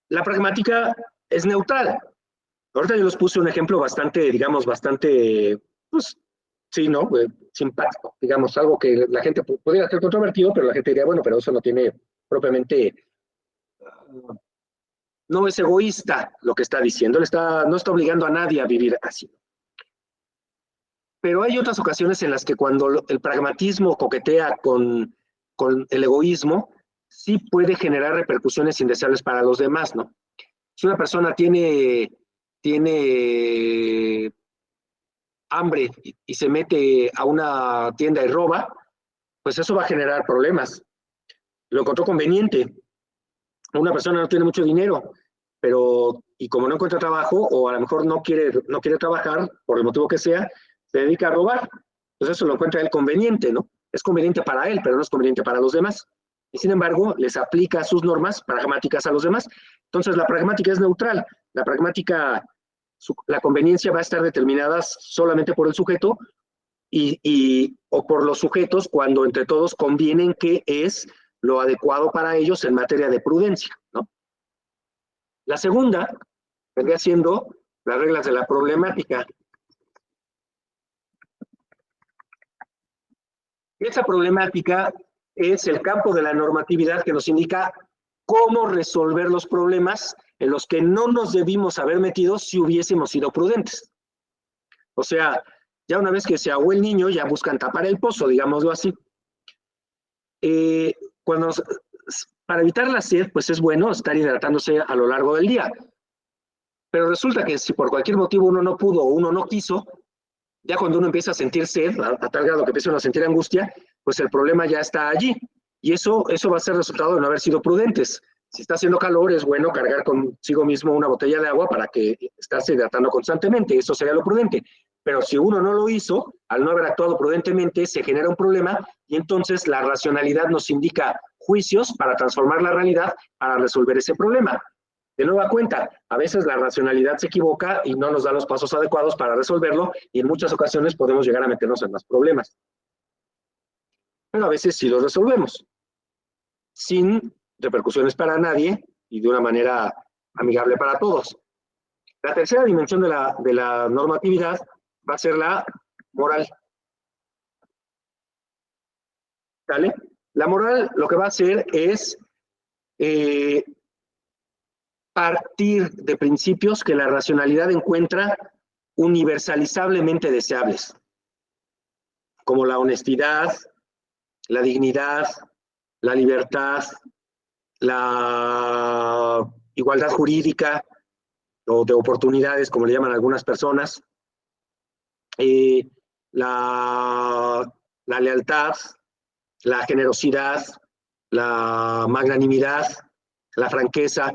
la pragmática es neutral. Ahorita yo les puse un ejemplo bastante, digamos, pues, sí, ¿no? Simpático, digamos, algo que la gente pudiera ser controvertido, pero la gente diría, bueno, pero eso no tiene propiamente, no es egoísta lo que está diciendo, no está obligando a nadie a vivir así. Pero hay otras ocasiones en las que cuando el pragmatismo coquetea con el egoísmo, sí puede generar repercusiones indeseables para los demás, ¿no? Si una persona tiene hambre y se mete a una tienda y roba, pues eso va a generar problemas. Lo encontró conveniente. Una persona no tiene mucho dinero, y como no encuentra trabajo, o a lo mejor no quiere trabajar, por el motivo que sea, se dedica a robar. Pues eso lo encuentra él conveniente, ¿no? Es conveniente para él, pero no es conveniente para los demás. Y sin embargo, les aplica sus normas pragmáticas a los demás. Entonces, la pragmática es neutral. La pragmática, la conveniencia va a estar determinada solamente por el sujeto o por los sujetos cuando entre todos convienen que es lo adecuado para ellos en materia de prudencia, ¿no? La segunda vendría siendo las reglas de la problemática. Esa problemática es el campo de la normatividad que nos indica cómo resolver los problemas en los que no nos debimos haber metido si hubiésemos sido prudentes. O sea, ya una vez que se ahogó el niño, ya buscan tapar el pozo, digámoslo así. Para evitar la sed, pues es bueno estar hidratándose a lo largo del día. Pero resulta que si por cualquier motivo uno no pudo o uno no quiso, ya cuando uno empieza a sentir sed, a tal grado que empieza uno a sentir angustia, pues el problema ya está allí. Y eso va a ser resultado de no haber sido prudentes. Si está haciendo calor, es bueno cargar consigo mismo una botella de agua para que estarse hidratando constantemente. Eso sería lo prudente. Pero si uno no lo hizo, al no haber actuado prudentemente, se genera un problema y entonces la racionalidad nos indica juicios para transformar la realidad para resolver ese problema. De nueva cuenta, a veces la racionalidad se equivoca y no nos da los pasos adecuados para resolverlo y en muchas ocasiones podemos llegar a meternos en más problemas. Pero a veces sí los resolvemos, sin repercusiones para nadie y de una manera amigable para todos. La tercera dimensión de la normatividad va a ser la moral. ¿Vale? La moral lo que va a hacer es partir de principios que la racionalidad encuentra universalizablemente deseables, como la honestidad, la dignidad, la libertad, la igualdad jurídica o de oportunidades, como le llaman algunas personas, la lealtad, la generosidad, la magnanimidad, la franqueza.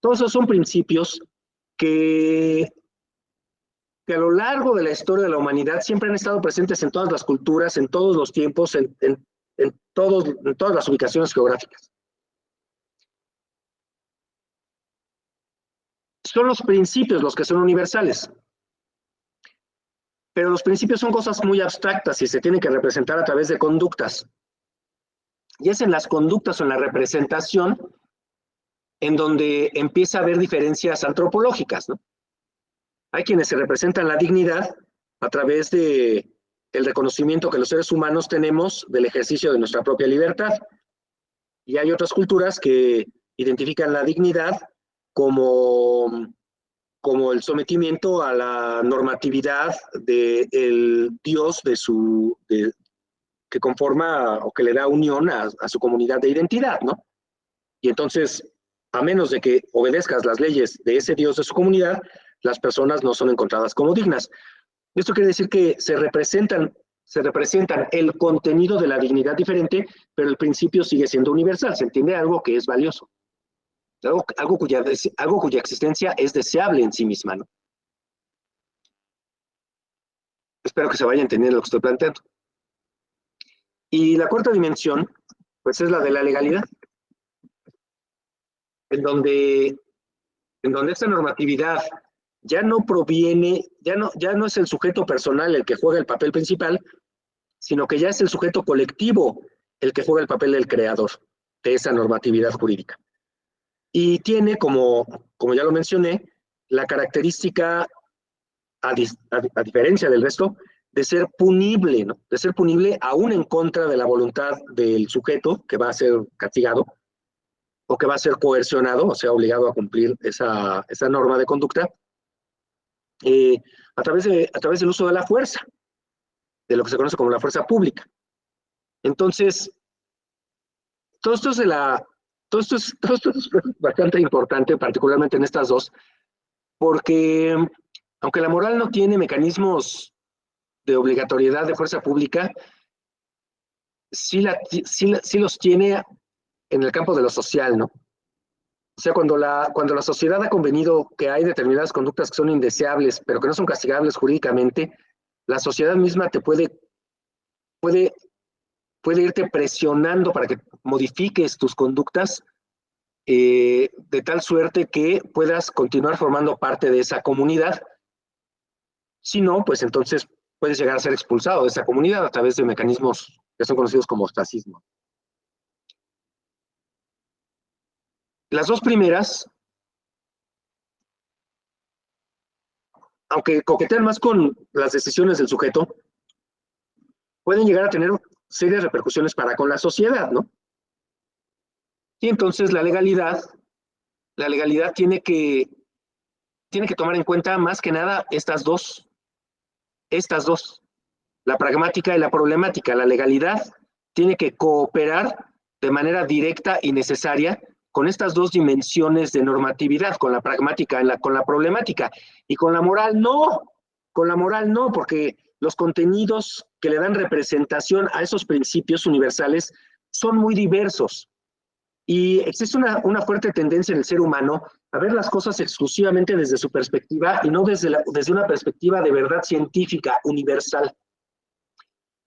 Todos esos son principios que a lo largo de la historia de la humanidad siempre han estado presentes en todas las culturas, en todos los tiempos, en todas las ubicaciones geográficas. Son los principios los que son universales. Pero los principios son cosas muy abstractas y se tienen que representar a través de conductas. Y es en las conductas o en la representación en donde empieza a haber diferencias antropológicas, ¿no? Hay quienes se representan la dignidad a través del reconocimiento que los seres humanos tenemos del ejercicio de nuestra propia libertad. Y hay otras culturas que identifican la dignidad como el sometimiento a la normatividad del Dios que conforma o que le da unión a su comunidad de identidad, ¿no? Y entonces a menos de que obedezcas las leyes de ese Dios de su comunidad, las personas no son encontradas como dignas. Esto quiere decir que se representan el contenido de la dignidad diferente, pero el principio sigue siendo universal. Se entiende algo que es valioso, algo cuya existencia es deseable en sí misma, ¿no? Espero que se vaya entendiendo lo que estoy planteando. Y la cuarta dimensión, pues es la de la legalidad, en donde esta normatividad ya no proviene, ya no es el sujeto personal el que juega el papel principal, sino que ya es el sujeto colectivo el que juega el papel del creador de esa normatividad jurídica. Y tiene, como ya lo mencioné, la característica, a diferencia del resto, de ser punible, ¿no? De ser punible aún en contra de la voluntad del sujeto que va a ser castigado o que va a ser coercionado, o sea, obligado a cumplir esa norma de conducta, a través del uso de la fuerza, de lo que se conoce como la fuerza pública. Entonces, todo esto es bastante importante, particularmente en estas dos, porque aunque la moral no tiene mecanismos de obligatoriedad de fuerza pública, sí los tiene en el campo de lo social, ¿no? O sea, cuando la sociedad ha convenido que hay determinadas conductas que son indeseables, pero que no son castigables jurídicamente, la sociedad misma te puede irte presionando para que modifiques tus conductas de tal suerte que puedas continuar formando parte de esa comunidad. Si no, pues entonces puedes llegar a ser expulsado de esa comunidad a través de mecanismos que son conocidos como ostracismo. Las dos primeras, aunque coquetean más con las decisiones del sujeto, pueden llegar a tener serias repercusiones para con la sociedad, ¿no? Y entonces la legalidad tiene que tomar en cuenta más que nada estas dos, la pragmática y la problemática. La legalidad tiene que cooperar de manera directa y necesaria con estas dos dimensiones de normatividad, con la pragmática, con la problemática, y con la moral no, porque los contenidos que le dan representación a esos principios universales son muy diversos. Y existe una fuerte tendencia en el ser humano a ver las cosas exclusivamente desde su perspectiva y no desde una perspectiva de verdad científica universal.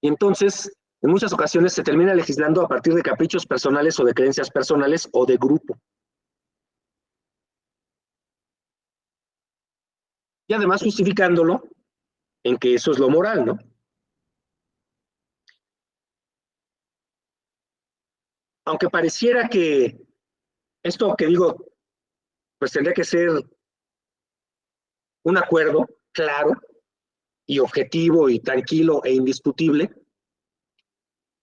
Y entonces, en muchas ocasiones se termina legislando a partir de caprichos personales o de creencias personales o de grupo. Y además justificándolo en que eso es lo moral, ¿no? Aunque pareciera que esto que digo, pues tendría que ser un acuerdo claro y objetivo y tranquilo e indiscutible,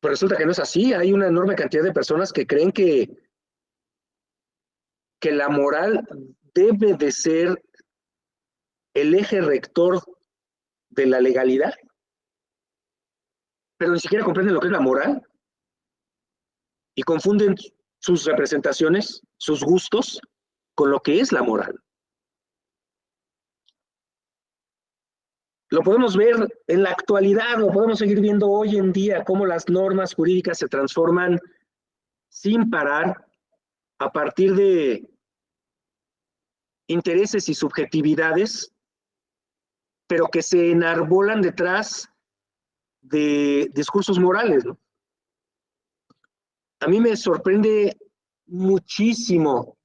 pues resulta que no es así. Hay una enorme cantidad de personas que creen que la moral debe de ser el eje rector de la legalidad, pero ni siquiera comprenden lo que es la moral y confunden sus representaciones, sus gustos, con lo que es la moral. Lo podemos ver en la actualidad, lo podemos seguir viendo hoy en día, cómo las normas jurídicas se transforman sin parar a partir de intereses y subjetividades, pero que se enarbolan detrás de discursos morales, ¿no? A mí me sorprende muchísimo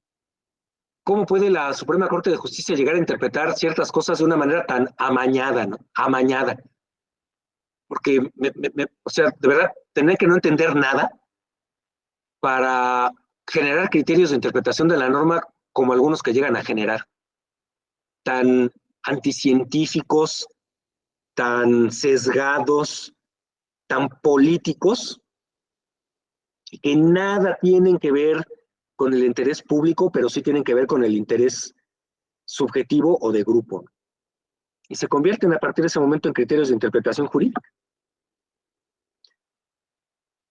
cómo puede la Suprema Corte de Justicia llegar a interpretar ciertas cosas de una manera tan amañada, ¿no? Amañada. Porque, o sea, de verdad, tener que no entender nada para generar criterios de interpretación de la norma como algunos que llegan a generar. Tan anticientíficos, tan sesgados, tan políticos, que nada tienen que ver con el interés público, pero sí tienen que ver con el interés subjetivo o de grupo. Y se convierten a partir de ese momento en criterios de interpretación jurídica,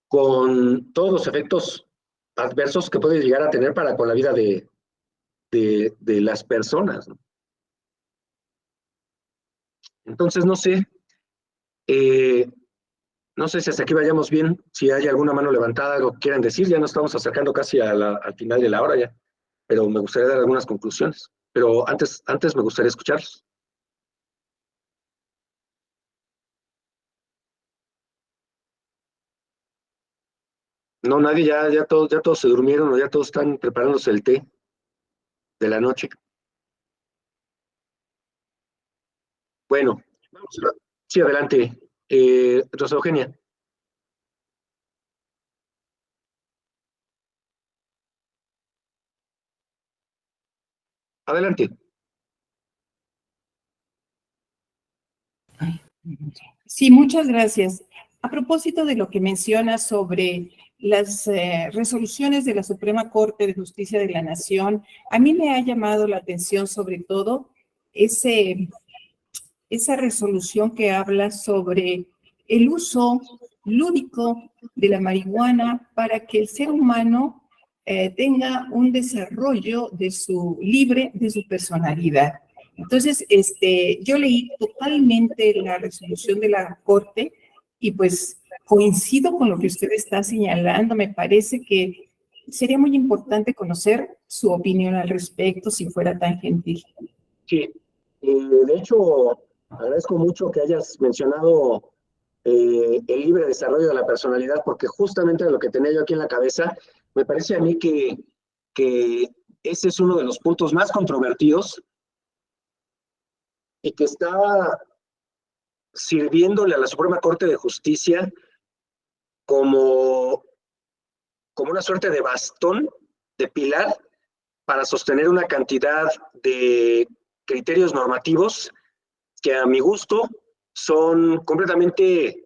con todos los efectos adversos que puede llegar a tener para con la vida de de las personas, ¿no? Entonces, no sé si hasta aquí vayamos bien, si hay alguna mano levantada, algo que quieran decir, ya nos estamos acercando casi al final de la hora ya, pero me gustaría dar algunas conclusiones, pero antes me gustaría escucharlos. No, nadie, ya todos se durmieron o ya todos están preparándose el té de la noche. Bueno, sí, adelante. Rosa Eugenia. Adelante. Sí, muchas gracias. A propósito de lo que mencionas sobre las resoluciones de la Suprema Corte de Justicia de la Nación, a mí me ha llamado la atención sobre todo esa resolución que habla sobre el uso lúdico de la marihuana para que el ser humano tenga un desarrollo de su personalidad. Entonces, yo leí totalmente la resolución de la Corte y pues coincido con lo que usted está señalando. Me parece que sería muy importante conocer su opinión al respecto, si fuera tan gentil. Sí, de hecho, agradezco mucho que hayas mencionado el libre desarrollo de la personalidad, porque justamente lo que tenía yo aquí en la cabeza, me parece a mí que ese es uno de los puntos más controvertidos y que está sirviéndole a la Suprema Corte de Justicia como una suerte de bastón, de pilar, para sostener una cantidad de criterios normativos que a mi gusto son completamente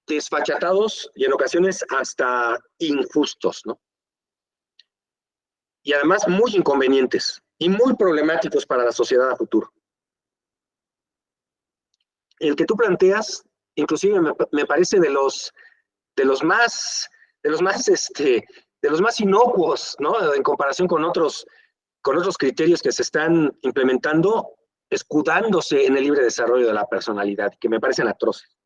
desfachatados y en ocasiones hasta injustos, ¿no? Y además muy inconvenientes y muy problemáticos para la sociedad a futuro. El que tú planteas, inclusive me parece de los más inocuos, ¿no? En comparación con otros criterios que se están implementando, escudándose en el libre desarrollo de la personalidad, que me parecen atroces.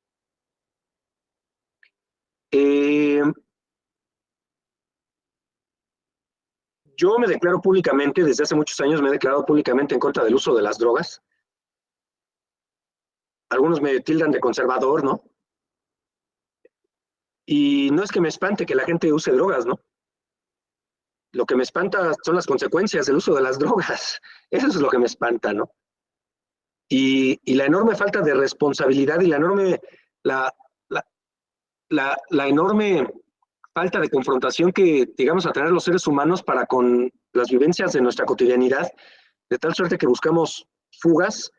Yo me declaro públicamente, desde hace muchos años me he declarado públicamente en contra del uso de las drogas. Algunos me tildan de conservador, ¿no? Y no es que me espante que la gente use drogas, ¿no? Lo que me espanta son las consecuencias del uso de las drogas. Eso es lo que me espanta, ¿no? Y la enorme falta de responsabilidad y la enorme falta de confrontación que llegamos a tener los seres humanos para con las vivencias de nuestra cotidianidad, de tal suerte que buscamos fugas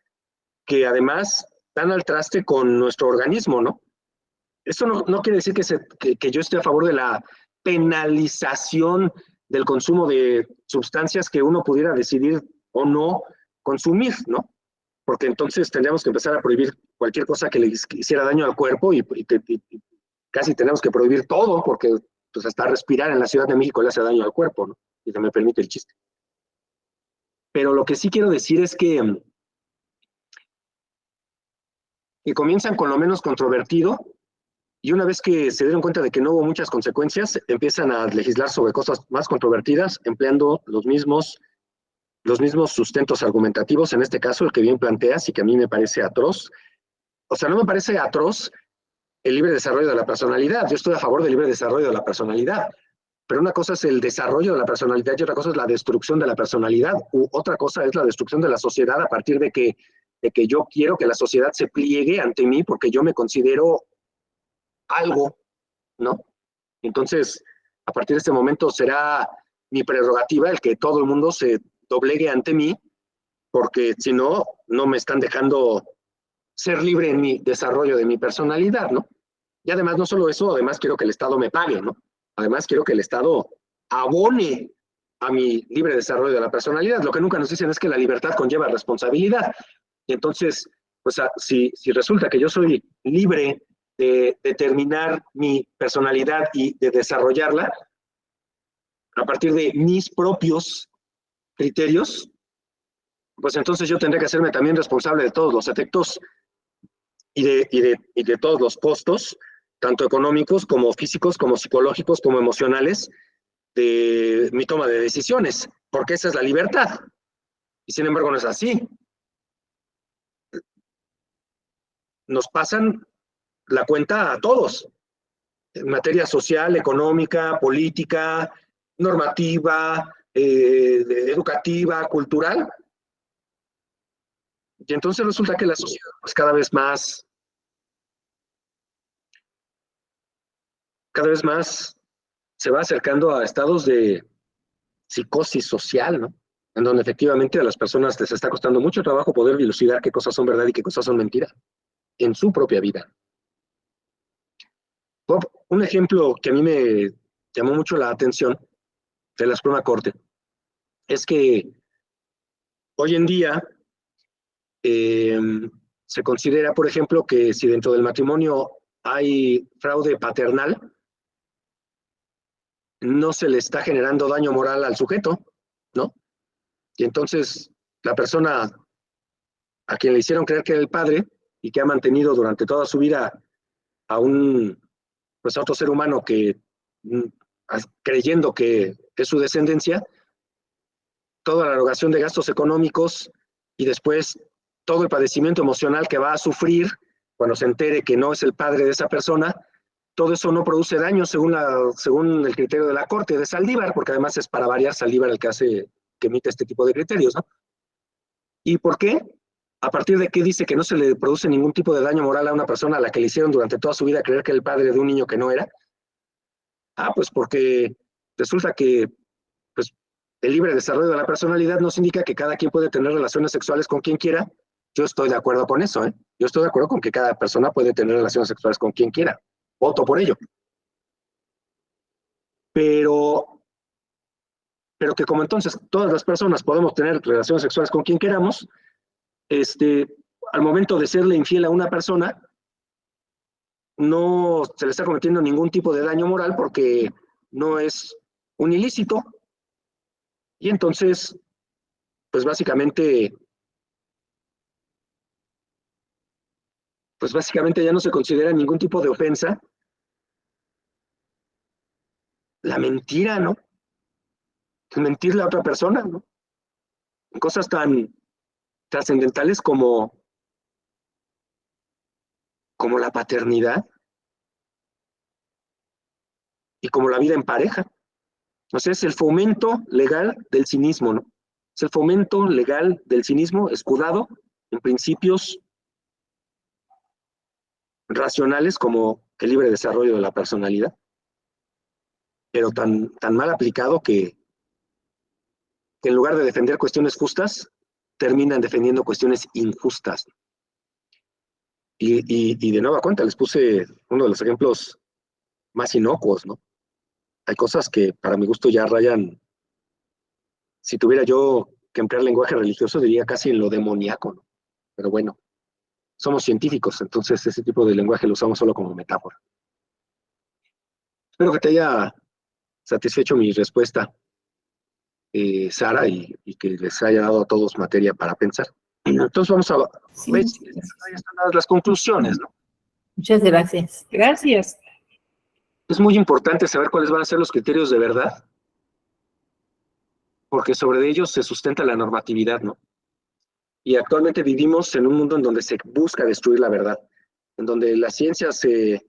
que además dan al traste con nuestro organismo, ¿no? Esto no quiere decir que yo esté a favor de la penalización del consumo de sustancias que uno pudiera decidir o no consumir, ¿no? Porque entonces tendríamos que empezar a prohibir cualquier cosa que le hiciera daño al cuerpo y casi tenemos que prohibir todo, porque pues hasta respirar en la Ciudad de México le hace daño al cuerpo, ¿no? Y se me permite el chiste. Pero lo que sí quiero decir es que comienzan con lo menos controvertido y una vez que se dieron cuenta de que no hubo muchas consecuencias, empiezan a legislar sobre cosas más controvertidas, empleando los mismos sustentos argumentativos, en este caso el que bien planteas y que a mí me parece atroz. O sea, no me parece atroz el libre desarrollo de la personalidad. Yo estoy a favor del libre desarrollo de la personalidad, pero una cosa es el desarrollo de la personalidad y otra cosa es la destrucción de la personalidad, u otra cosa es la destrucción de la sociedad a partir de que yo quiero que la sociedad se pliegue ante mí porque yo me considero algo, ¿no? Entonces, a partir de este momento será mi prerrogativa el que todo el mundo se doblegue ante mí, porque si no, no me están dejando ser libre en mi desarrollo de mi personalidad, ¿no? Y además, no solo eso, además quiero que el Estado me pague, ¿no? Además quiero que el Estado abone a mi libre desarrollo de la personalidad. Lo que nunca nos dicen es que la libertad conlleva responsabilidad. Y entonces, pues si resulta que yo soy libre de determinar mi personalidad y de desarrollarla a partir de mis propios criterios, pues entonces yo tendré que hacerme también responsable de todos los efectos y de todos los costos, tanto económicos como físicos, como psicológicos, como emocionales, de mi toma de decisiones, porque esa es la libertad. Y sin embargo no es así. Nos pasan la cuenta a todos, en materia social, económica, política, normativa, educativa, cultural. Y entonces resulta que la sociedad pues, cada vez más se va acercando a estados de psicosis social, ¿no? En donde efectivamente a las personas les está costando mucho trabajo poder dilucidar qué cosas son verdad y qué cosas son mentira en su propia vida. Un ejemplo que a mí me llamó mucho la atención de la Suprema Corte es que hoy en día se considera, por ejemplo, que si dentro del matrimonio hay fraude paternal, no se le está generando daño moral al sujeto, ¿no? Y entonces la persona a quien le hicieron creer que era el padre y que ha mantenido durante toda su vida a pues a otro ser humano que creyendo que es su descendencia, toda la erogación de gastos económicos y después todo el padecimiento emocional que va a sufrir cuando se entere que no es el padre de esa persona, todo eso no produce daño según el criterio de la Corte de Saldívar, porque además es para variar Saldívar el que emite este tipo de criterios, ¿no? ¿Y por qué? ¿A partir de qué dice que no se le produce ningún tipo de daño moral a una persona a la que le hicieron durante toda su vida creer que era el padre de un niño que no era? Pues porque resulta que pues, el libre desarrollo de la personalidad nos indica que cada quien puede tener relaciones sexuales con quien quiera. Yo estoy de acuerdo con eso, ¿eh? Yo estoy de acuerdo con que cada persona puede tener relaciones sexuales con quien quiera. Voto por ello. Pero que como entonces todas las personas podemos tener relaciones sexuales con quien queramos, al momento de serle infiel a una persona, no se le está cometiendo ningún tipo de daño moral porque no es un ilícito. Y entonces, pues básicamente ya no se considera ningún tipo de ofensa la mentira, ¿no? Mentirle a otra persona, ¿no? Cosas tan trascendentales como la paternidad y como la vida en pareja. O sea, es el fomento legal del cinismo, ¿no? Es el fomento legal del cinismo escudado en principios racionales como el libre desarrollo de la personalidad, pero tan mal aplicado que en lugar de defender cuestiones justas, terminan defendiendo cuestiones injustas. Y de nueva cuenta les puse uno de los ejemplos más inocuos, ¿no? Hay cosas que para mi gusto ya rayan, si tuviera yo que emplear lenguaje religioso, diría casi en lo demoníaco, ¿no? Pero bueno, somos científicos, entonces ese tipo de lenguaje lo usamos solo como metáfora. Espero que te haya satisfecho mi respuesta, Sara, y que les haya dado a todos materia para pensar. Entonces vamos a ver si ahí están dadas las conclusiones, ¿no? Muchas gracias. Gracias. Es muy importante saber cuáles van a ser los criterios de verdad, porque sobre ellos se sustenta la normatividad, ¿no? Y actualmente vivimos en un mundo en donde se busca destruir la verdad, en donde la ciencia se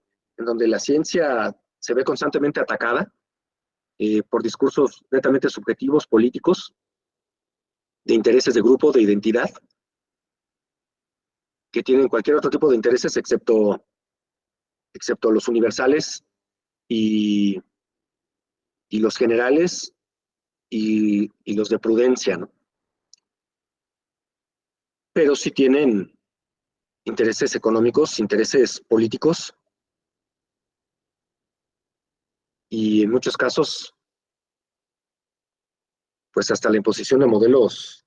ve constantemente atacada por discursos netamente subjetivos, políticos, de intereses de grupo, de identidad, que tienen cualquier otro tipo de intereses excepto los universales y los generales y los de prudencia, ¿no? Pero sí tienen intereses económicos, intereses políticos y en muchos casos, pues hasta la imposición de modelos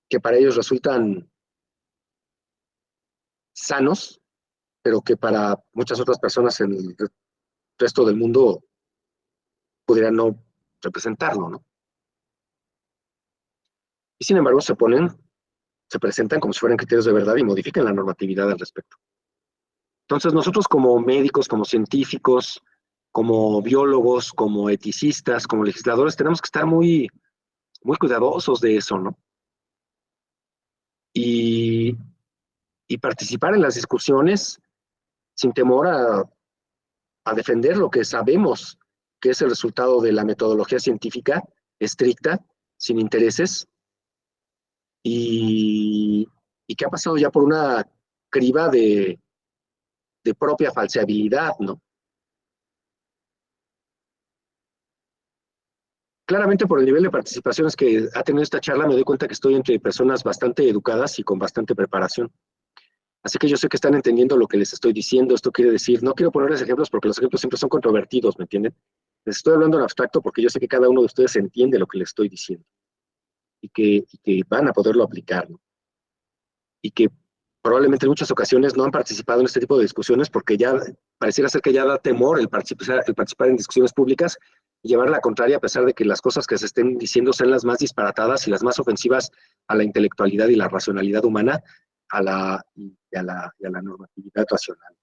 que para ellos resultan sanos, pero que para muchas otras personas en el resto del mundo pudieran no representarlo, ¿no? y sin embargo se presentan como si fueran criterios de verdad y modifican la normatividad al respecto. Entonces nosotros como médicos, como científicos, como biólogos, como eticistas, como legisladores, tenemos que estar muy, muy cuidadosos de eso, ¿no? Y participar en las discusiones sin temor a defender lo que sabemos que es el resultado de la metodología científica estricta, sin intereses, y que ha pasado ya por una criba de propia falseabilidad, ¿no? Claramente por el nivel de participaciones que ha tenido esta charla me doy cuenta que estoy entre personas bastante educadas y con bastante preparación. Así que yo sé que están entendiendo lo que les estoy diciendo. Esto quiere decir, no quiero ponerles ejemplos porque los ejemplos siempre son controvertidos, ¿me entienden? Les estoy hablando en abstracto porque yo sé que cada uno de ustedes entiende lo que les estoy diciendo y que van a poderlo aplicar, ¿no? Y que probablemente en muchas ocasiones no han participado en este tipo de discusiones porque ya pareciera ser que ya da temor el participar en discusiones públicas y llevar la contraria a pesar de que las cosas que se estén diciendo sean las más disparatadas y las más ofensivas a la intelectualidad y la racionalidad humana y a la normatividad racional.